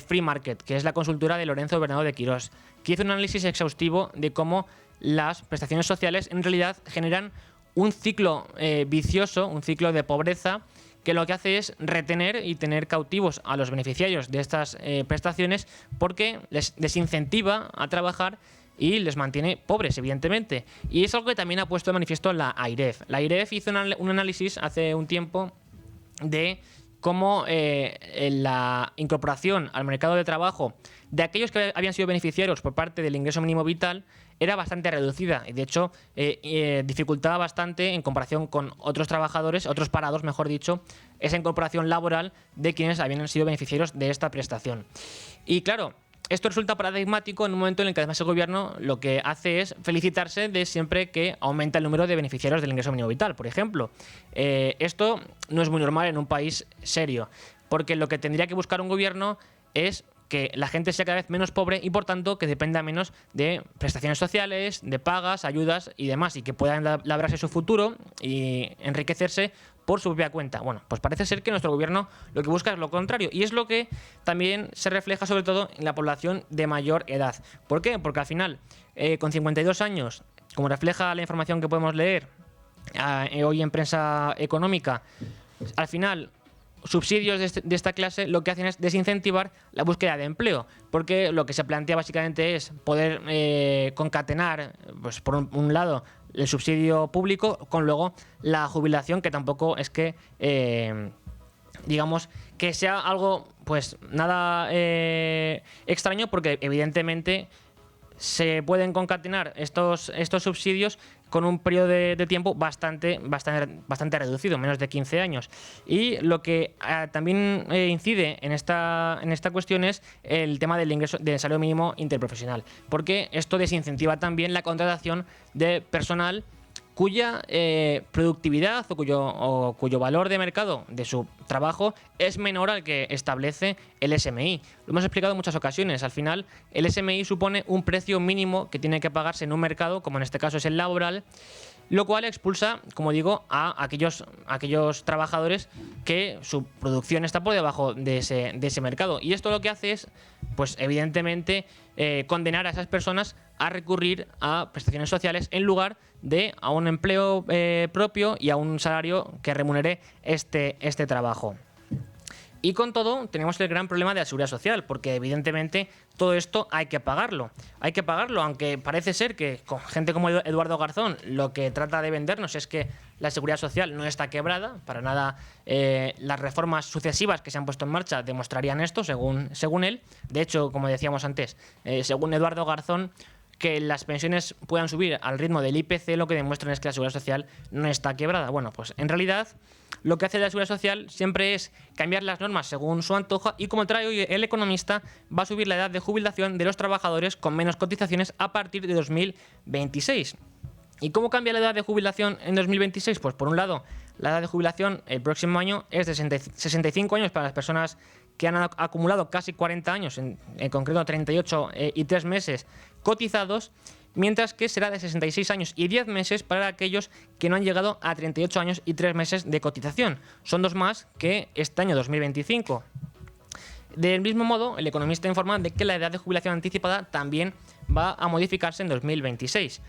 S1: Free Market, que es la consultora de Lorenzo Bernardo de Quirós, que hizo un análisis exhaustivo de cómo las prestaciones sociales en realidad generan un ciclo vicioso, un ciclo de pobreza, que lo que hace es retener y tener cautivos a los beneficiarios de estas prestaciones, porque les desincentiva a trabajar y les mantiene pobres, evidentemente. Y es algo que también ha puesto de manifiesto la AIREF. La AIREF hizo un análisis hace un tiempo de cómo la incorporación al mercado de trabajo de aquellos que habían sido beneficiarios por parte del ingreso mínimo vital era bastante reducida y de hecho dificultaba bastante en comparación con otros trabajadores, otros parados, mejor dicho, esa incorporación laboral de quienes habían sido beneficiarios de esta prestación. Y claro, esto resulta paradigmático en un momento en el que además el gobierno lo que hace es felicitarse de siempre que aumenta el número de beneficiarios del ingreso mínimo vital, por ejemplo. Esto no es muy normal en un país serio, porque lo que tendría que buscar un gobierno es que la gente sea cada vez menos pobre y por tanto que dependa menos de prestaciones sociales, de pagas, ayudas y demás, y que puedan labrarse su futuro y enriquecerse por su propia cuenta. Bueno, pues parece ser que nuestro gobierno lo que busca es lo contrario, y es lo que también se refleja sobre todo en la población de mayor edad. ¿Por qué? Porque al final, con 52 años, como refleja la información que podemos leer hoy en prensa económica, al final subsidios de esta clase lo que hacen es desincentivar la búsqueda de empleo, porque lo que se plantea básicamente es poder concatenar, pues por un lado, el subsidio público con luego la jubilación, que tampoco es que digamos que sea algo pues nada extraño, porque evidentemente se pueden concatenar estos subsidios con un periodo de tiempo bastante reducido, menos de 15 años. Y lo que también incide en esta cuestión es el tema del ingreso del salario mínimo interprofesional, porque esto desincentiva también la contratación de personal cuya productividad o cuyo valor de mercado de su trabajo es menor al que establece el SMI. Lo hemos explicado en muchas ocasiones. Al final, el SMI supone un precio mínimo que tiene que pagarse en un mercado, como en este caso es el laboral, lo cual expulsa, como digo, a aquellos trabajadores que su producción está por debajo de ese mercado. Y esto lo que hace es, pues evidentemente, condenar a esas personas a recurrir a prestaciones sociales en lugar de a un empleo propio y a un salario que remunere este trabajo. Y con todo, tenemos el gran problema de la seguridad social, porque evidentemente todo esto hay que pagarlo. Hay que pagarlo, aunque parece ser que con gente como Eduardo Garzón lo que trata de vendernos es que la seguridad social no está quebrada. Para nada las reformas sucesivas que se han puesto en marcha demostrarían esto, según él. De hecho, como decíamos antes, según Eduardo Garzón, que las pensiones puedan subir al ritmo del IPC lo que demuestran es que la seguridad social no está quebrada. Bueno, pues en realidad lo que hace la seguridad social siempre es cambiar las normas según su antojo, y como trae hoy El Economista, va a subir la edad de jubilación de los trabajadores con menos cotizaciones a partir de 2026. ¿Y cómo cambia la edad de jubilación en 2026? Pues por un lado, la edad de jubilación el próximo año es de 65 años para las personas que han acumulado casi 40 años, en concreto 38 y 3 meses cotizados, mientras que será de 66 años y 10 meses para aquellos que no han llegado a 38 años y 3 meses de cotización. Son 2 más que este año 2025. Del mismo modo, El Economista informa de que la edad de jubilación anticipada también va a modificarse en 2026.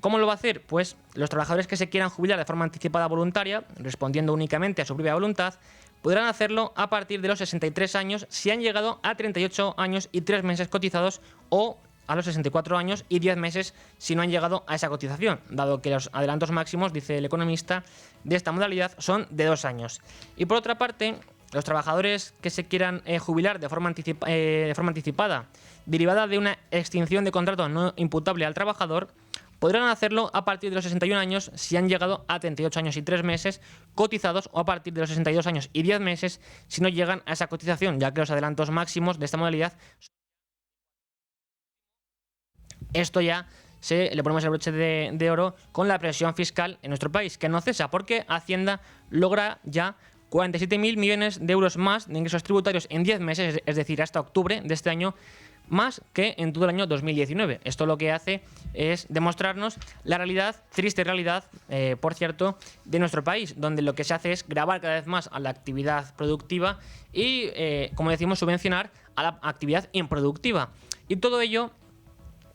S1: ¿Cómo lo va a hacer? Pues los trabajadores que se quieran jubilar de forma anticipada voluntaria, respondiendo únicamente a su propia voluntad, podrán hacerlo a partir de los 63 años si han llegado a 38 años y 3 meses cotizados, o a los 64 años y 10 meses si no han llegado a esa cotización, dado que los adelantos máximos, dice El Economista, de esta modalidad son de 2 años. Y por otra parte, Los trabajadores que se quieran jubilar de forma anticipada, derivada de una extinción de contrato no imputable al trabajador, podrán hacerlo a partir de los 61 años si han llegado a 38 años y 3 meses cotizados, o a partir de los 62 años y 10 meses si no llegan a esa cotización, ya que los adelantos máximos de esta modalidad, esto ya le ponemos el broche de oro con la presión fiscal en nuestro país, que no cesa, porque Hacienda logra ya 47.000 millones de euros más de ingresos tributarios en 10 meses, es decir, hasta octubre de este año, más que en todo el año 2019. Esto lo que hace es demostrarnos la realidad, triste realidad, por cierto, de nuestro país, donde lo que se hace es gravar cada vez más a la actividad productiva y, como decimos, subvencionar a la actividad improductiva. Y todo ello,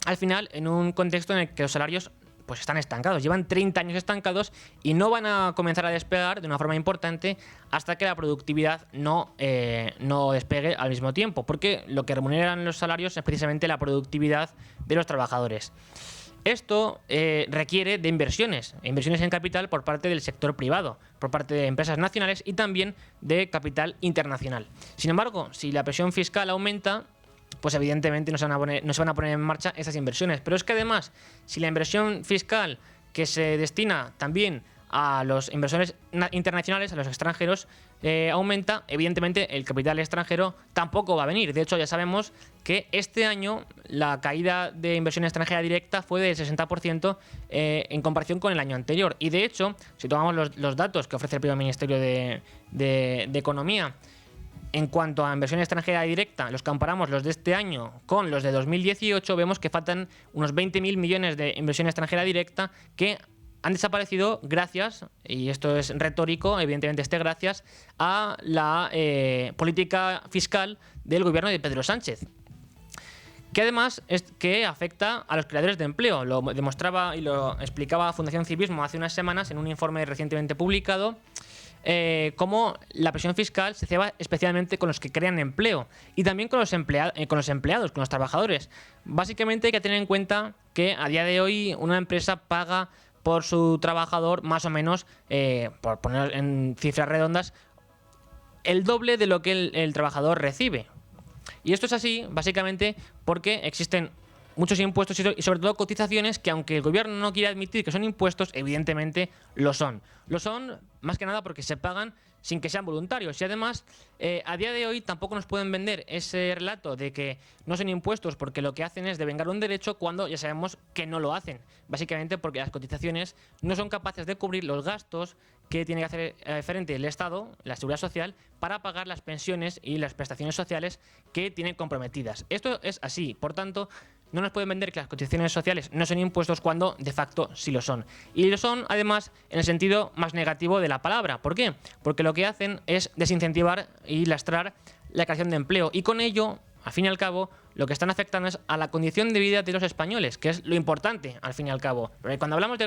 S1: al final, en un contexto en el que los salarios pues están estancados, llevan 30 años estancados y no van a comenzar a despegar de una forma importante hasta que la productividad no despegue al mismo tiempo, porque lo que remuneran los salarios es precisamente la productividad de los trabajadores. Esto requiere de inversiones en capital por parte del sector privado, por parte de empresas nacionales y también de capital internacional. Sin embargo, si la presión fiscal aumenta, pues evidentemente no se van a poner en marcha esas inversiones. Pero es que además, si la inversión fiscal que se destina también a los inversores internacionales, a los extranjeros, aumenta, evidentemente el capital extranjero tampoco va a venir. De hecho, ya sabemos que este año la caída de inversión extranjera directa fue del 60% en comparación con el año anterior. Y de hecho, si tomamos los datos que ofrece el propio Ministerio de Economía, en cuanto a inversión extranjera directa, los comparamos los de este año con los de 2018, vemos que faltan unos 20.000 millones de inversión extranjera directa que han desaparecido gracias, y esto es retórico, evidentemente gracias a la política fiscal del gobierno de Pedro Sánchez, que además es que afecta a los creadores de empleo. Lo demostraba y lo explicaba Fundación Civismo hace unas semanas en un informe recientemente publicado, cómo la presión fiscal se ceba especialmente con los que crean empleo y también con los empleados, con los trabajadores. Básicamente hay que tener en cuenta que a día de hoy una empresa paga por su trabajador más o menos, por poner en cifras redondas, el doble de lo que el trabajador recibe. Y esto es así básicamente porque existen muchos impuestos y sobre todo cotizaciones que, aunque el gobierno no quiera admitir que son impuestos, evidentemente lo son. Lo son más que nada porque se pagan sin que sean voluntarios. Y además, a día de hoy tampoco nos pueden vender ese relato de que no son impuestos porque lo que hacen es devengar un derecho, cuando ya sabemos que no lo hacen. Básicamente porque las cotizaciones no son capaces de cubrir los gastos que tiene que hacer frente el Estado, la Seguridad Social, para pagar las pensiones y las prestaciones sociales que tienen comprometidas. Esto es así. Por tanto, no nos pueden vender que las cotizaciones sociales no son impuestos cuando de facto sí lo son. Y lo son, además, en el sentido más negativo de la palabra. ¿Por qué? Porque lo que hacen es desincentivar y lastrar la creación de empleo. Y con ello, al fin y al cabo, lo que están afectando es a la condición de vida de los españoles, que es lo importante, al fin y al cabo. Porque cuando hablamos de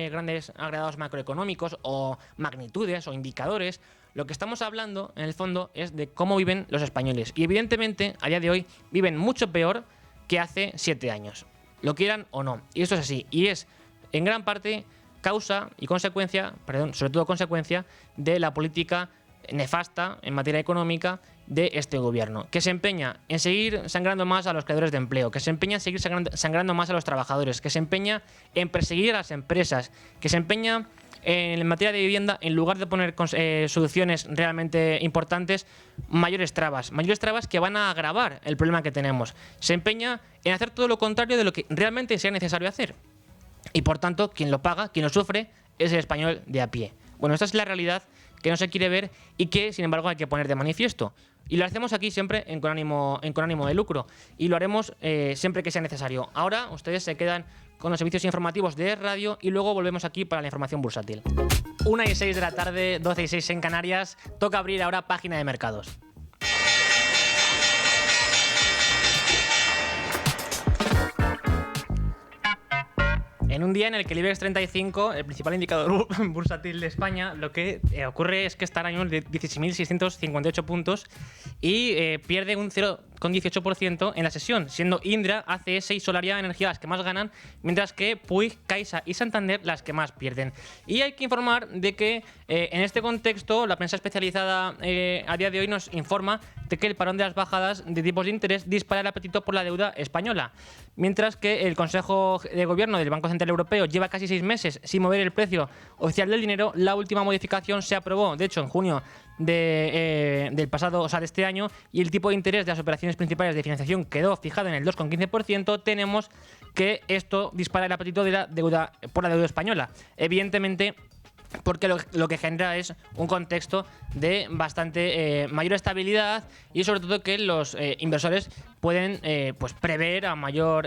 S1: grandes agregados macroeconómicos o magnitudes o indicadores, lo que estamos hablando, en el fondo, es de cómo viven los españoles. Y evidentemente, a día de hoy, viven mucho peor que hace 7 años, lo quieran o no. Y esto es así. Y es, en gran parte, causa y consecuencia, sobre todo consecuencia, de la política nefasta en materia económica de este gobierno, que se empeña en seguir sangrando más a los creadores de empleo, que se empeña en seguir sangrando más a los trabajadores, que se empeña en perseguir a las empresas, que se empeña en materia de vivienda, en lugar de poner soluciones realmente importantes, mayores trabas que van a agravar el problema que tenemos. Se empeña en hacer todo lo contrario de lo que realmente sea necesario hacer. Y por tanto, quien lo paga, quien lo sufre, es el español de a pie. Bueno, esta es la realidad que no se quiere ver y que, sin embargo, hay que poner de manifiesto. Y lo hacemos aquí siempre con ánimo de lucro. Y lo haremos siempre que sea necesario. Ahora ustedes se quedan con los servicios informativos de radio y luego volvemos aquí para la información bursátil. 1:06 de la tarde, 12:06 en Canarias. Toca abrir ahora página de mercados. En un día en el que el IBEX 35, el principal indicador bursátil de España, lo que ocurre es que está ahora mismo de 16.658 puntos y pierde un 18% en la sesión, siendo Indra, ACS y Solaria Energía las que más ganan, mientras que Puig, Caixa y Santander las que más pierden. Y hay que informar de que en este contexto la prensa especializada a día de hoy nos informa de que el parón de las bajadas de tipos de interés dispara el apetito por la deuda española, mientras que el Consejo de Gobierno del Banco Central Europeo lleva casi 6 meses sin mover el precio oficial del dinero. La última modificación se aprobó, de hecho, en junio del pasado, o sea, de este año, y el tipo de interés de las operaciones principales de financiación quedó fijado en el 2,15%. Tenemos que esto dispara el apetito de la deuda por la deuda española. Evidentemente, porque lo que genera es un contexto de bastante mayor estabilidad y sobre todo que los inversores pueden pues prever a mayor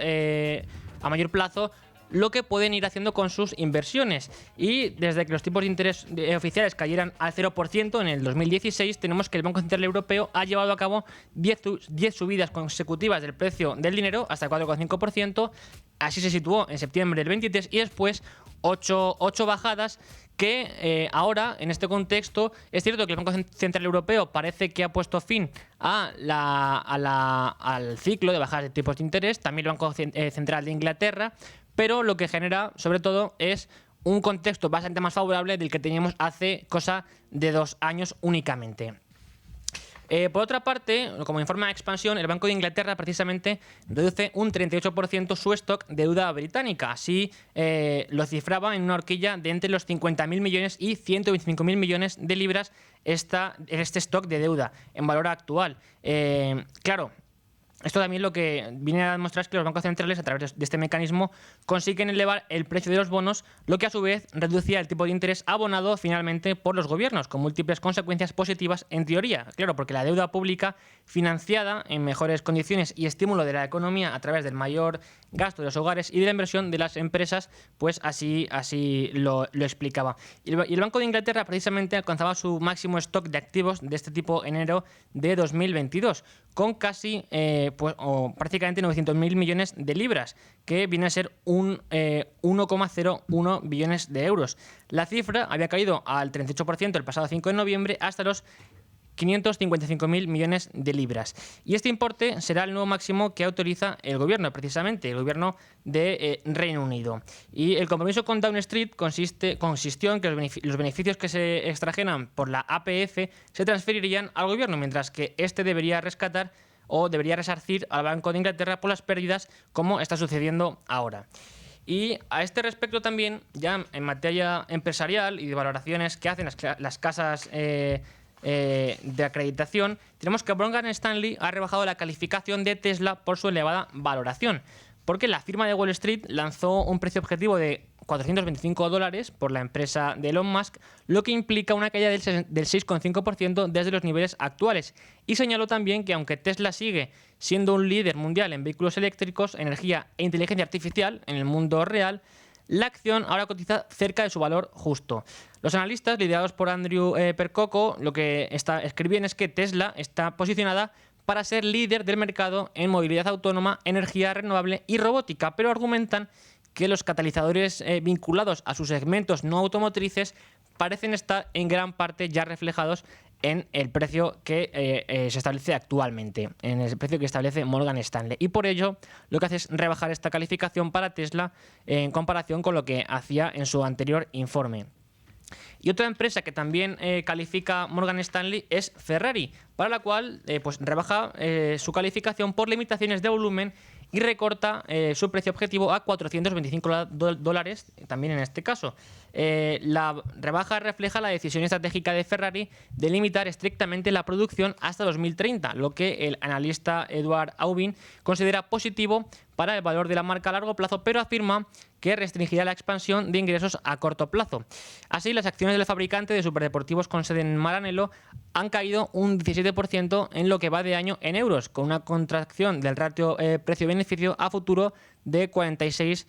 S1: plazo lo que pueden ir haciendo con sus inversiones. Y desde que los tipos de interés oficiales cayeran al 0% en el 2016, tenemos que el Banco Central Europeo ha llevado a cabo 10 subidas consecutivas del precio del dinero hasta el 4,5%. Así se situó en septiembre del 23 y después 8 bajadas que ahora, en este contexto, es cierto que el Banco Central Europeo parece que ha puesto fin al ciclo de bajadas de tipos de interés, también el Banco Central de Inglaterra, pero lo que genera, sobre todo, es un contexto bastante más favorable del que teníamos hace cosa de 2 años únicamente. Por otra parte, como informa Expansión, el Banco de Inglaterra precisamente reduce un 38% su stock de deuda británica. Así lo cifraba en una horquilla de entre los 50.000 millones y 125.000 millones de libras este stock de deuda en valor actual. Claro, esto también lo que viene a demostrar es que los bancos centrales, a través de este mecanismo, consiguen elevar el precio de los bonos, lo que a su vez reducía el tipo de interés abonado finalmente por los gobiernos, con múltiples consecuencias positivas en teoría. Claro, porque la deuda pública financiada en mejores condiciones y estímulo de la economía a través del mayor gasto de los hogares y de la inversión de las empresas, pues así lo explicaba. Y el Banco de Inglaterra precisamente alcanzaba su máximo stock de activos de este tipo en enero de 2022, con casi prácticamente 900.000 millones de libras, que viene a ser un 1,01 billones de euros. La cifra había caído al 38% el pasado 5 de noviembre hasta los 555.000 millones de libras. Y este importe será el nuevo máximo que autoriza el gobierno, precisamente, el gobierno de Reino Unido. Y el compromiso con Downing Street consistió en que los beneficios que se extrajeran por la APF se transferirían al gobierno, mientras que este debería rescatar o debería resarcir al Banco de Inglaterra por las pérdidas, como está sucediendo ahora. Y a este respecto también, ya en materia empresarial y de valoraciones que hacen las casas de acreditación, tenemos que Morgan Stanley ha rebajado la calificación de Tesla por su elevada valoración, porque la firma de Wall Street lanzó un precio objetivo de $425 por la empresa de Elon Musk, lo que implica una caída del 6,5% desde los niveles actuales. Y señaló también que aunque Tesla sigue siendo un líder mundial en vehículos eléctricos, energía e inteligencia artificial en el mundo real, la acción ahora cotiza cerca de su valor justo. Los analistas, liderados por Andrew Percoco, lo que escriben es que Tesla está posicionada para ser líder del mercado en movilidad autónoma, energía renovable y robótica, pero argumentan que los catalizadores vinculados a sus segmentos no automotrices parecen estar en gran parte ya reflejados en el precio que se establece actualmente, en el precio que establece Morgan Stanley. Y por ello, lo que hace es rebajar esta calificación para Tesla en comparación con lo que hacía en su anterior informe. Y otra empresa que también califica Morgan Stanley es Ferrari, para la cual pues rebaja su calificación por limitaciones de volumen y recorta su precio objetivo a $425, también en este caso. La rebaja refleja la decisión estratégica de Ferrari de limitar estrictamente la producción hasta 2030, lo que el analista Edward Aubin considera positivo para el valor de la marca a largo plazo, pero afirma que restringirá la expansión de ingresos a corto plazo. Así, las acciones del fabricante de superdeportivos con sede en Maranello han caído un 17% en lo que va de año en euros, con una contracción del ratio precio-beneficio a futuro de 46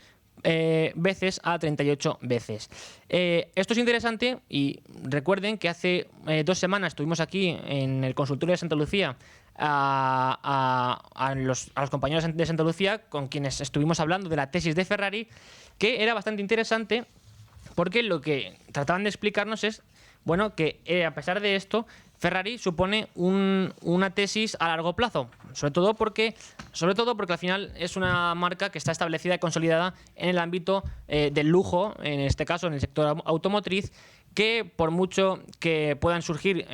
S1: veces a 38 veces. Esto es interesante y recuerden que hace 2 semanas estuvimos aquí en el consultorio de Santa Lucía a los compañeros de Santa Lucía con quienes estuvimos hablando de la tesis de Ferrari, que era bastante interesante porque lo que trataban de explicarnos es bueno, que a pesar de esto, Ferrari supone una tesis a largo plazo, sobre todo porque al final es una marca que está establecida y consolidada en el ámbito del lujo, en este caso en el sector automotriz, que por mucho que puedan surgir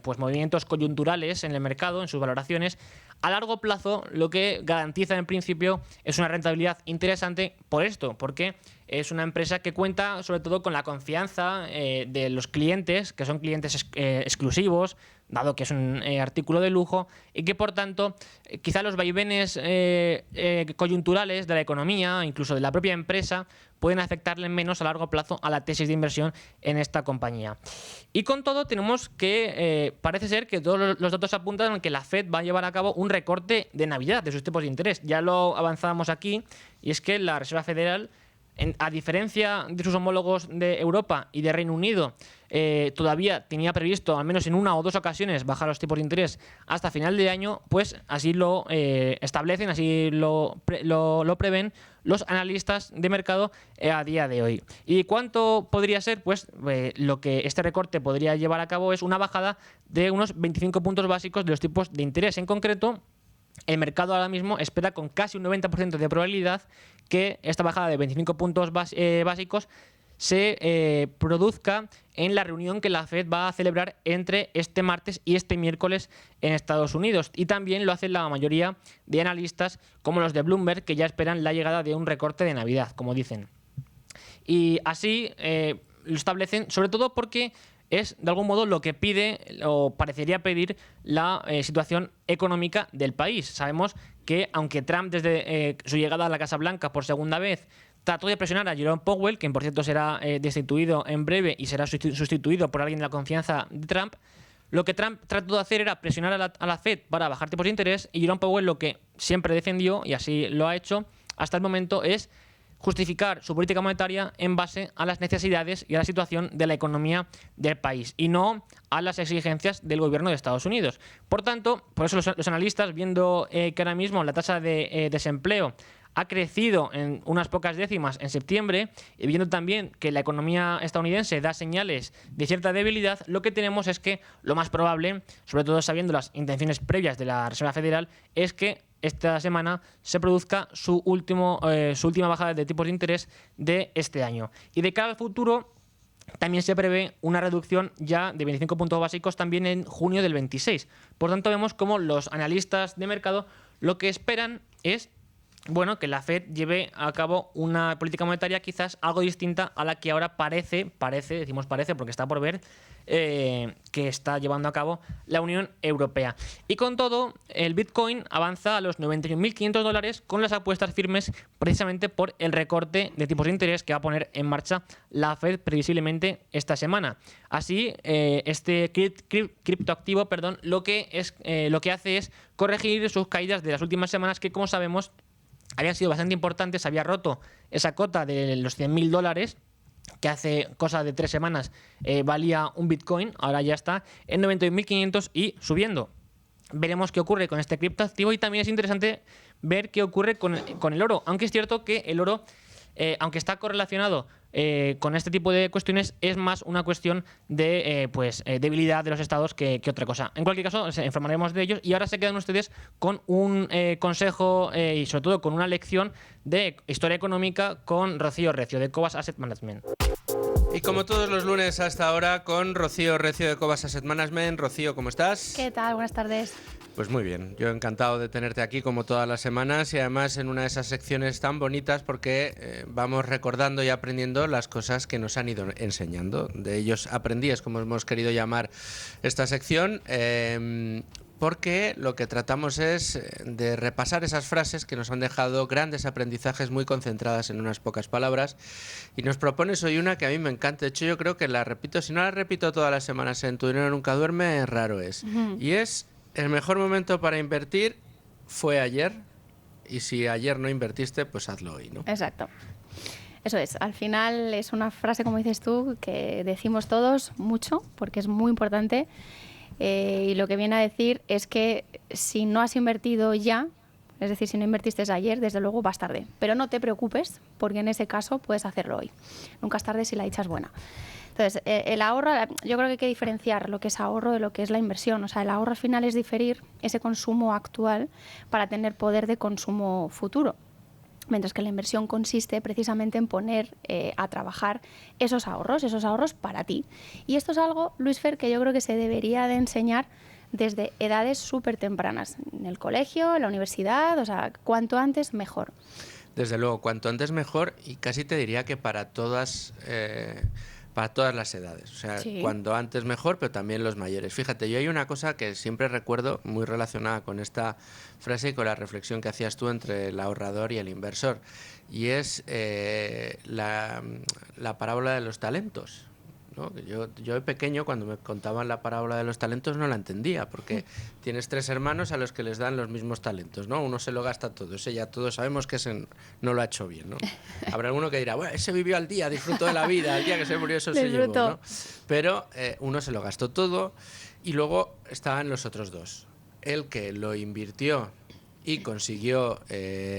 S1: pues movimientos coyunturales en el mercado, en sus valoraciones, a largo plazo lo que garantiza en principio es una rentabilidad interesante por esto, porque es una empresa que cuenta sobre todo con la confianza de los clientes, que son clientes exclusivos, dado que es un artículo de lujo, y que por tanto quizá los vaivenes coyunturales de la economía, incluso de la propia empresa, pueden afectarle menos a largo plazo a la tesis de inversión en esta compañía. Y con todo tenemos que, parece ser que todos los datos apuntan a que la Fed va a llevar a cabo un recorte de Navidad de sus tipos de interés. Ya lo avanzábamos aquí, y es que la Reserva Federal, a diferencia de sus homólogos de Europa y de Reino Unido, todavía tenía previsto, al menos en una o dos ocasiones, bajar los tipos de interés hasta final de año, pues así lo establecen, así lo prevén los analistas de mercado a día de hoy. ¿Y cuánto podría ser? Pues lo que este recorte podría llevar a cabo es una bajada de unos 25 puntos básicos de los tipos de interés. En concreto, el mercado ahora mismo espera con casi un 90% de probabilidad que esta bajada de 25 puntos básicos se produzca en la reunión que la Fed va a celebrar entre este martes y este miércoles en Estados Unidos. Y también lo hacen la mayoría de analistas, como los de Bloomberg, que ya esperan la llegada de un recorte de Navidad, como dicen. Y así lo establecen, sobre todo porque es de algún modo lo que pide o parecería pedir la situación económica del país. Sabemos que aunque Trump desde su llegada a la Casa Blanca por segunda vez trató de presionar a Jerome Powell, quien por cierto será destituido en breve y será sustituido por alguien de la confianza de Trump, lo que Trump trató de hacer era presionar a la Fed para bajar tipos de interés, y Jerome Powell lo que siempre defendió, y así lo ha hecho hasta el momento, es justificar su política monetaria en base a las necesidades y a la situación de la economía del país y no a las exigencias del gobierno de Estados Unidos. Por tanto, por eso los analistas, viendo que ahora mismo la tasa de desempleo ha crecido en unas pocas décimas en septiembre, y viendo también que la economía estadounidense da señales de cierta debilidad, lo que tenemos es que lo más probable, sobre todo sabiendo las intenciones previas de la Reserva Federal, es que esta semana se produzca su última bajada de tipos de interés de este año. Y de cara al futuro, también se prevé una reducción ya de 25 puntos básicos también en junio del 26. Por tanto, vemos como los analistas de mercado lo que esperan es que la Fed lleve a cabo una política monetaria quizás algo distinta a la que ahora decimos parece porque está por ver, que está llevando a cabo la Unión Europea. Y con todo, el Bitcoin avanza a los $91.500 con las apuestas firmes precisamente por el recorte de tipos de interés que va a poner en marcha la Fed previsiblemente esta semana. Así, este criptoactivo, lo que hace es corregir sus caídas de las últimas semanas, que como sabemos habían sido bastante importantes. Había roto esa cota de los $100.000 que hace cosa de 3 semanas valía un Bitcoin. Ahora ya está en 91.500 y subiendo. Veremos qué ocurre con este criptoactivo, y también es interesante ver qué ocurre con el oro, aunque es cierto que el oro, aunque está correlacionado con este tipo de cuestiones, es más una cuestión de debilidad de los estados que otra cosa. En cualquier caso, informaremos de ellos, y ahora se quedan ustedes con un consejo y sobre todo con una lección de historia económica con Rocío Recio de Cobas Asset Management.
S2: Y como todos los lunes hasta ahora, con Rocío Recio de Cobas Asset Management. Rocío, ¿cómo estás?
S3: ¿Qué tal? Buenas tardes.
S2: Pues muy bien, yo encantado de tenerte aquí como todas las semanas, y además en una de esas secciones tan bonitas porque vamos recordando y aprendiendo las cosas que nos han ido enseñando. De ellos aprendíes, como hemos querido llamar esta sección, porque lo que tratamos es de repasar esas frases que nos han dejado grandes aprendizajes muy concentradas en unas pocas palabras, y nos propones hoy una que a mí me encanta. De hecho, yo creo que la repito, si no la repito todas las semanas en Tu Dinero Nunca Duerme, raro es. Y es: el mejor momento para invertir fue ayer, y si ayer no invertiste, pues hazlo hoy, ¿no?
S3: Exacto. Eso es. Al final es una frase, como dices tú, que decimos todos mucho, porque es muy importante. Y lo que viene a decir es que si no has invertido ya, es decir, si no invertiste ayer, desde luego vas tarde. Pero no te preocupes, porque en ese caso puedes hacerlo hoy. Nunca es tarde si la dicha es buena. Entonces, el ahorro, yo creo que hay que diferenciar lo que es ahorro de lo que es la inversión. O sea, el ahorro al final es diferir ese consumo actual para tener poder de consumo futuro. Mientras que la inversión consiste precisamente en poner a trabajar esos ahorros para ti. Y esto es algo, Luis Fer, que yo creo que se debería de enseñar desde edades súper tempranas, en el colegio, en la universidad, o sea, cuanto antes mejor.
S2: Desde luego, cuanto antes mejor, y casi te diría que para todas las edades. O sea,
S3: Sí.
S2: cuanto antes mejor, pero también los mayores. Fíjate, yo hay una cosa que siempre recuerdo muy relacionada con esta frase y con la reflexión que hacías tú entre el ahorrador y el inversor, y es la parábola de los talentos. ¿No? Yo de pequeño, cuando me contaban la parábola de los talentos, no la entendía, porque tienes 3 hermanos a los que les dan los mismos talentos, ¿no? Uno se lo gasta todo, ese ya todos sabemos que ese no lo ha hecho bien, ¿no? Habrá alguno que dirá, bueno, ese vivió al día, disfrutó de la vida, al día que se murió eso se llevó, ¿no? Pero uno se lo gastó todo, y luego estaban los otros dos. El que lo invirtió y consiguió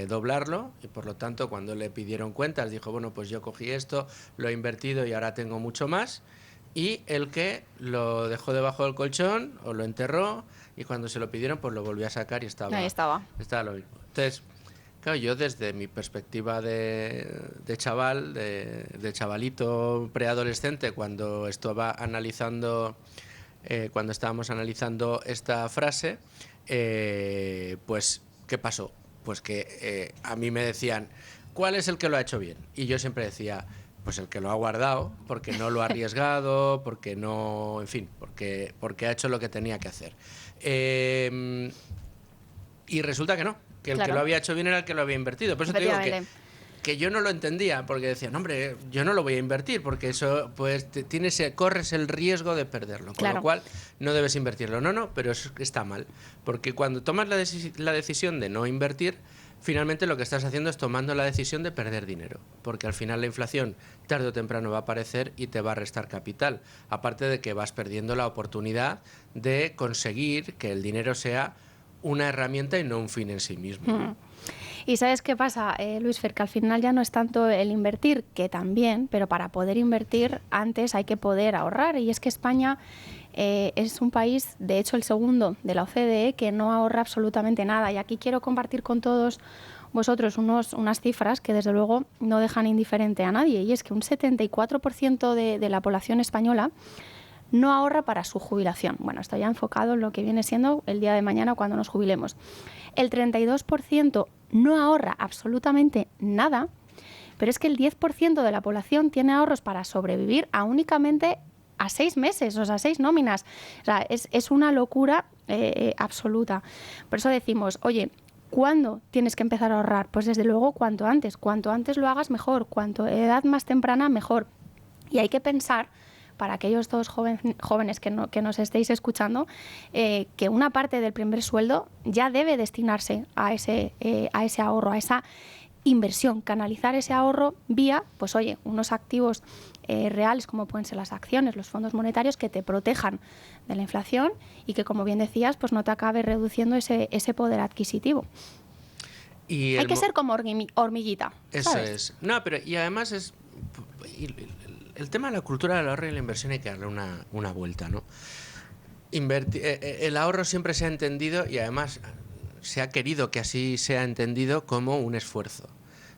S2: doblarlo, y por lo tanto cuando le pidieron cuentas dijo, bueno, pues yo cogí esto, lo he invertido y ahora tengo mucho más, y el que lo dejó debajo del colchón o lo enterró y cuando se lo pidieron pues lo volvió a sacar y estaba lo mismo. Entonces, claro, yo desde mi perspectiva de chaval, de chavalito preadolescente, cuando estaba analizando cuando estábamos analizando esta frase, pues ¿qué pasó? Pues que a mí me decían, ¿cuál es el que lo ha hecho bien? Y yo siempre decía, pues el que lo ha guardado, porque no lo ha arriesgado, porque no, en fin, porque ha hecho lo que tenía que hacer. Y resulta que no, que el que lo había hecho bien era el que lo había invertido. Por eso te digo que yo no lo entendía, porque decían, hombre, yo no lo voy a invertir, porque eso, pues, corres el riesgo de perderlo, con lo cual no debes invertirlo. No, pero eso está mal, porque cuando tomas la decisión de no invertir, finalmente lo que estás haciendo es tomando la decisión de perder dinero, porque al final la inflación tarde o temprano va a aparecer y te va a restar capital, aparte de que vas perdiendo la oportunidad de conseguir que el dinero sea una herramienta y no un fin en sí mismo.
S3: Y ¿sabes qué pasa, Luis Fer? Que al final ya no es tanto el invertir, que también, pero para poder invertir antes hay que poder ahorrar. Y es que España es un país, de hecho el segundo de la OCDE, que no ahorra absolutamente nada. Y aquí quiero compartir con todos vosotros unas cifras que desde luego no dejan indiferente a nadie. Y es que un 74% de la población española no ahorra para su jubilación. Bueno, esto ya enfocado en lo que viene siendo el día de mañana cuando nos jubilemos. El 32% no ahorra absolutamente nada, pero es que el 10% de la población tiene ahorros para sobrevivir a únicamente a 6 meses, o sea, 6 nóminas. O sea, es una locura absoluta. Por eso decimos, oye, ¿cuándo tienes que empezar a ahorrar? Pues desde luego cuanto antes lo hagas mejor, cuanto edad más temprana mejor. Y hay que pensar, para aquellos dos jóvenes que nos estéis escuchando, que una parte del primer sueldo ya debe destinarse a ese ahorro, a esa inversión, canalizar ese ahorro vía, pues oye, unos activos reales como pueden ser las acciones, los fondos monetarios que te protejan de la inflación y que, como bien decías, pues no te acabe reduciendo ese poder adquisitivo. Y hay que ser como hormiguita, ¿sabes?
S2: Eso es. No, pero y además es... El tema de la cultura del ahorro y la inversión hay que darle una vuelta, ¿no? El ahorro siempre se ha entendido y además se ha querido que así sea entendido como un esfuerzo.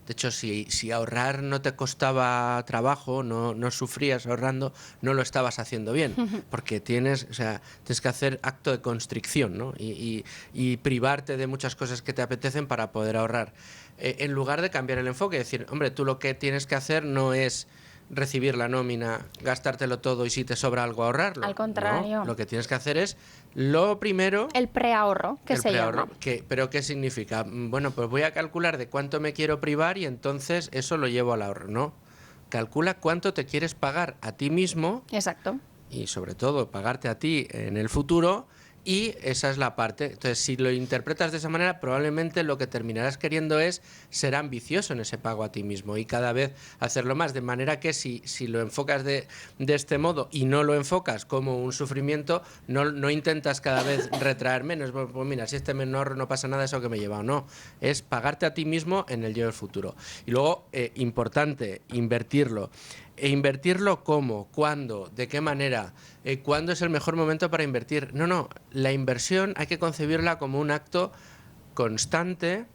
S2: De hecho, si ahorrar no te costaba trabajo, no sufrías ahorrando, no lo estabas haciendo bien, porque tienes que hacer acto de constricción, ¿no? Y privarte de muchas cosas que te apetecen para poder ahorrar. En lugar de cambiar el enfoque, decir, hombre, tú lo que tienes que hacer no es recibir la nómina, gastártelo todo y si te sobra algo ahorrarlo.
S3: Al contrario.
S2: No, lo que tienes que hacer es lo primero...
S3: El preahorro, que se llama.
S2: ¿Pero qué significa? Bueno, pues voy a calcular de cuánto me quiero privar y entonces eso lo llevo al ahorro. No, calcula cuánto te quieres pagar a ti mismo.
S3: Exacto.
S2: Y sobre todo pagarte a ti en el futuro. Y esa es la parte. Entonces, si lo interpretas de esa manera, probablemente lo que terminarás queriendo es ser ambicioso en ese pago a ti mismo y cada vez hacerlo más. De manera que si lo enfocas de este modo y no lo enfocas como un sufrimiento, no intentas cada vez retraer menos. Pues mira, si este menor no pasa nada, eso que me lleva o no. Es pagarte a ti mismo en el yo del futuro. Y luego, importante, invertirlo ¿E invertirlo cómo? ¿Cuándo? ¿De qué manera? ¿Cuándo es el mejor momento para invertir? No, la inversión hay que concebirla como un acto constante,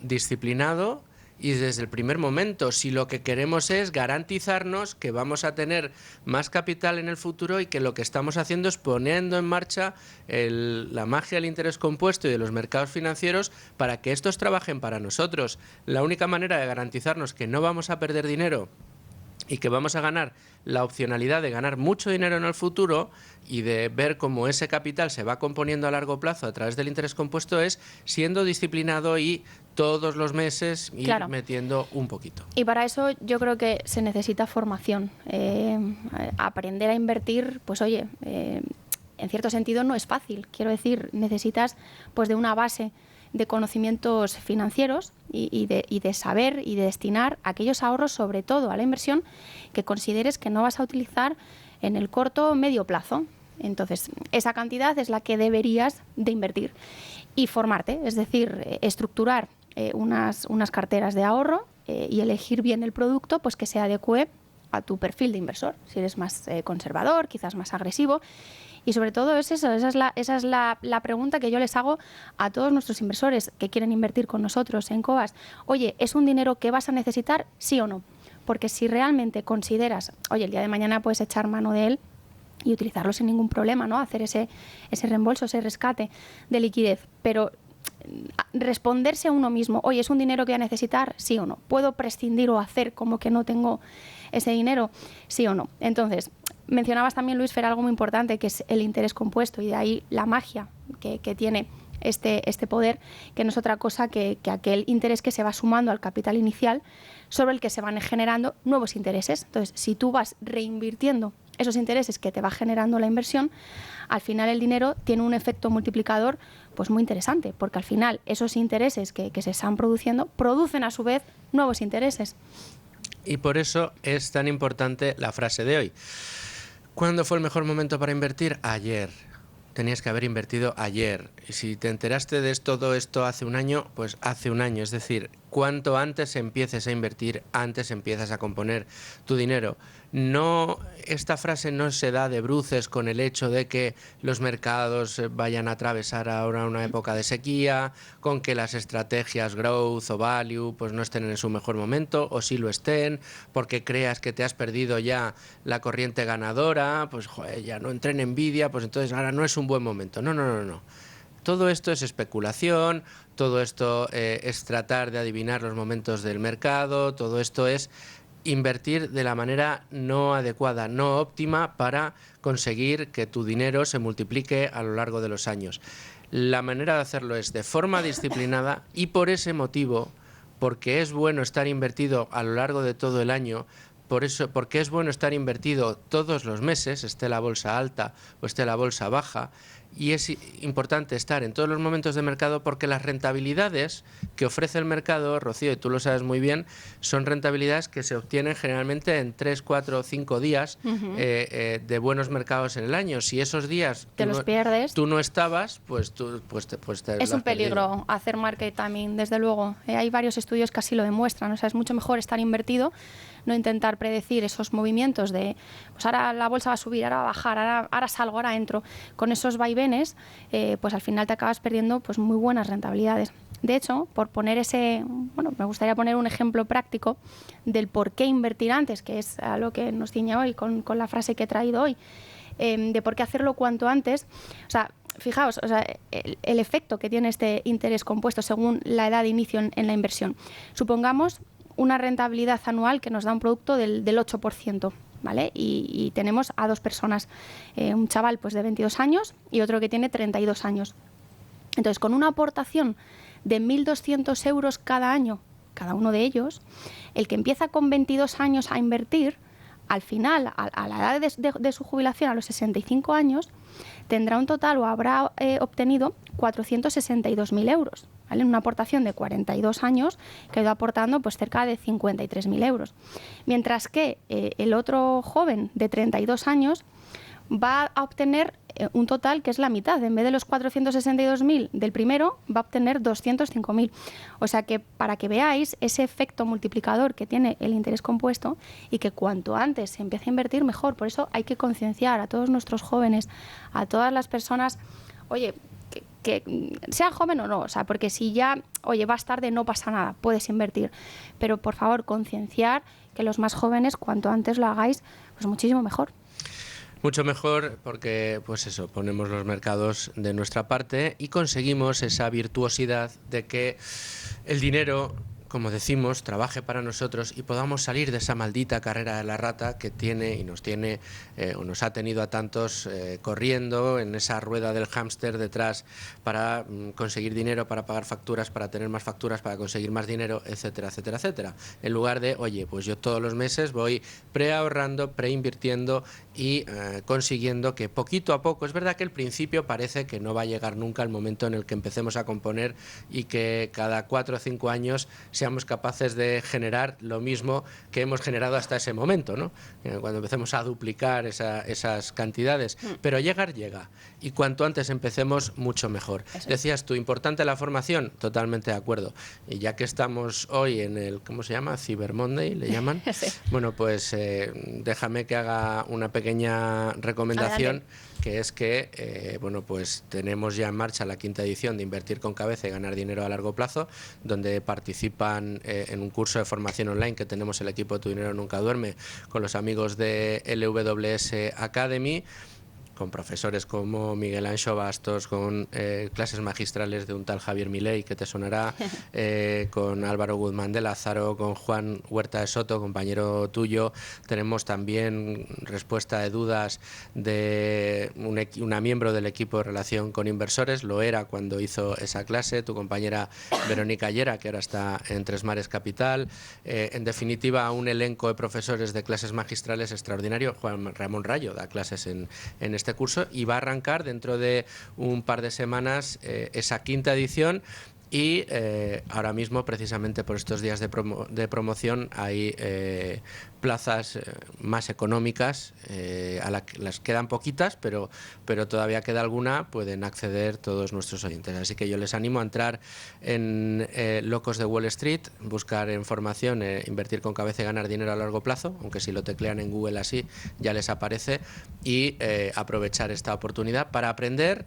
S2: disciplinado y desde el primer momento. Si lo que queremos es garantizarnos que vamos a tener más capital en el futuro y que lo que estamos haciendo es poniendo en marcha la magia del interés compuesto y de los mercados financieros para que estos trabajen para nosotros. La única manera de garantizarnos que no vamos a perder dinero y que vamos a ganar la opcionalidad de ganar mucho dinero en el futuro y de ver cómo ese capital se va componiendo a largo plazo a través del interés compuesto es siendo disciplinado y todos los meses ir metiendo un poquito.
S3: Y para eso yo creo que se necesita formación. Aprender a invertir, pues oye, en cierto sentido no es fácil. Quiero decir, necesitas pues de una base de conocimientos financieros y de saber y de destinar aquellos ahorros, sobre todo a la inversión, que consideres que no vas a utilizar en el corto o medio plazo. Entonces, esa cantidad es la que deberías de invertir. Y formarte, es decir, estructurar unas carteras de ahorro y elegir bien el producto pues que se adecue a tu perfil de inversor. Si eres más conservador, quizás más agresivo. Y sobre todo es eso, esa es la pregunta que yo les hago a todos nuestros inversores que quieren invertir con nosotros en Cobas. Oye, ¿es un dinero que vas a necesitar, sí o no? Porque si realmente consideras, oye, el día de mañana puedes echar mano de él y utilizarlo sin ningún problema, ¿no? Hacer ese reembolso, ese rescate de liquidez. Pero responderse a uno mismo, oye, ¿es un dinero que voy a necesitar? Sí o no. ¿Puedo prescindir o hacer como que no tengo ese dinero? Sí o no. Entonces, mencionabas también, Luis Fer, algo muy importante, que es el interés compuesto, y de ahí la magia que tiene este poder, que no es otra cosa que aquel interés que se va sumando al capital inicial, sobre el que se van generando nuevos intereses. Entonces, si tú vas reinvirtiendo esos intereses que te va generando la inversión, al final el dinero tiene un efecto multiplicador pues muy interesante, porque al final esos intereses que se están produciendo producen a su vez nuevos intereses.
S2: Y por eso es tan importante la frase de hoy. ¿Cuándo fue el mejor momento para invertir? Ayer. Tenías que haber invertido ayer. Y si te enteraste de todo esto hace un año, pues hace un año. Es decir, cuanto antes empieces a invertir, antes empiezas a componer tu dinero. No, esta frase no se da de bruces con el hecho de que los mercados vayan a atravesar ahora una época de sequía, con que las estrategias growth o value pues no estén en su mejor momento, o sí lo estén, porque creas que te has perdido ya la corriente ganadora, pues joder, ya no entré en Nvidia, pues entonces ahora no es un buen momento. No. Todo esto es especulación, todo esto es tratar de adivinar los momentos del mercado, todo esto es invertir de la manera no adecuada, no óptima para conseguir que tu dinero se multiplique a lo largo de los años. La manera de hacerlo es de forma disciplinada y por ese motivo, porque es bueno estar invertido a lo largo de todo el año, porque es bueno estar invertido todos los meses, esté la bolsa alta o esté la bolsa baja, y es importante estar en todos los momentos de mercado porque las rentabilidades que ofrece el mercado, Rocío, y tú lo sabes muy bien, son rentabilidades que se obtienen generalmente en 3, 4 o 5 días de buenos mercados en el año. Si esos días
S3: pierdes,
S2: tú no estabas, pues te
S3: es un peligro hacer market timing, desde luego. Hay varios estudios que así lo demuestran. O sea, es mucho mejor estar invertido, no intentar predecir esos movimientos de, pues ahora la bolsa va a subir, ahora va a bajar, ahora salgo, ahora entro. Con esos vaivenes, pues al final te acabas perdiendo pues muy buenas rentabilidades. De hecho, por poner me gustaría poner un ejemplo práctico del por qué invertir antes, que es a lo que nos ciñe hoy con la frase que he traído hoy, de por qué hacerlo cuanto antes. O sea, fijaos, el efecto que tiene este interés compuesto según la edad de inicio en la inversión. Supongamos una rentabilidad anual que nos da un producto del 8%, ¿vale? Y tenemos a dos personas, un chaval pues de 22 años y otro que tiene 32 años. Entonces, con una aportación de 1.200 euros cada año, cada uno de ellos, el que empieza con 22 años a invertir, al final, a la edad de su jubilación, a los 65 años, tendrá un total o habrá obtenido 462.000 euros, ¿vale? En una aportación de 42 años que ha ido aportando pues cerca de 53.000 euros. Mientras que el otro joven de 32 años va a obtener un total que es la mitad. En vez de los 462.000 del primero, va a obtener 205.000. O sea que para que veáis ese efecto multiplicador que tiene el interés compuesto y que cuanto antes se empiece a invertir, mejor. Por eso hay que concienciar a todos nuestros jóvenes, a todas las personas, oye, que sea joven o no, o sea, porque si ya, oye, vas tarde, no pasa nada, puedes invertir. Pero por favor, concienciar que los más jóvenes, cuanto antes lo hagáis, pues muchísimo mejor.
S2: Mucho mejor porque, pues eso, ponemos los mercados de nuestra parte y conseguimos esa virtuosidad de que el dinero, como decimos, trabaje para nosotros y podamos salir de esa maldita carrera de la rata que tiene y nos tiene o nos ha tenido a tantos corriendo en esa rueda del hámster detrás para conseguir dinero, para pagar facturas, para tener más facturas, para conseguir más dinero, etcétera, etcétera, etcétera. En lugar de, oye, pues yo todos los meses voy preahorrando, preinvirtiendo y consiguiendo que poquito a poco, es verdad que al principio parece que no va a llegar nunca el momento en el que empecemos a componer y que cada 4 o 5 años seamos capaces de generar lo mismo que hemos generado hasta ese momento, ¿no? Cuando empecemos a duplicar esas cantidades. Pero llegar llega. Y cuanto antes empecemos, mucho mejor. Decías tú, importante la formación, totalmente de acuerdo. Y ya que estamos hoy en el, ¿cómo se llama? Cyber Monday, ¿le llaman?
S3: Sí.
S2: Bueno, pues déjame que haga una pequeña recomendación.
S3: Adelante.
S2: Que es que bueno, pues tenemos ya en marcha la 5ª edición de Invertir con Cabeza y Ganar Dinero a Largo Plazo, donde participan en un curso de formación online que tenemos el equipo Tu Dinero Nunca Duerme con los amigos de LWS Academy, con profesores como Miguel Anxo Bastos, con clases magistrales de un tal Javier Milei, que te sonará, con Álvaro Guzmán de Lázaro, con Juan Huerta de Soto, compañero tuyo. Tenemos también respuesta de dudas de una miembro del equipo de relación con inversores, lo era cuando hizo esa clase, tu compañera Verónica Llera, que ahora está en Tres Mares Capital. En definitiva, un elenco de profesores de clases magistrales extraordinario. Juan Ramón Rayo da clases en este curso y va a arrancar dentro de un par de semanas esa 5ª edición y ahora mismo precisamente por estos días de promoción hay plazas más económicas, las quedan poquitas, pero todavía queda alguna, pueden acceder todos nuestros oyentes. Así que yo les animo a entrar en Locos de Wall Street, buscar información, Invertir con Cabeza y Ganar Dinero a Largo Plazo, aunque si lo teclean en Google así ya les aparece, y aprovechar esta oportunidad para aprender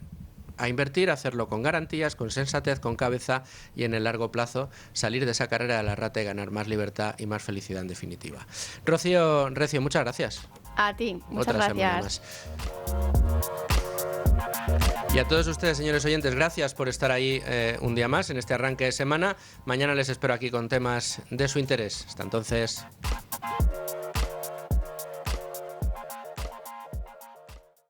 S2: a invertir, hacerlo con garantías, con sensatez, con cabeza y en el largo plazo salir de esa carrera de la rata y ganar más libertad y más felicidad en definitiva. Rocío Recio, muchas gracias.
S3: A ti, muchas
S2: Otra semana
S3: gracias.
S2: Más. Y a todos ustedes, señores oyentes, gracias por estar ahí un día más en este arranque de semana. Mañana les espero aquí con temas de su interés. Hasta entonces.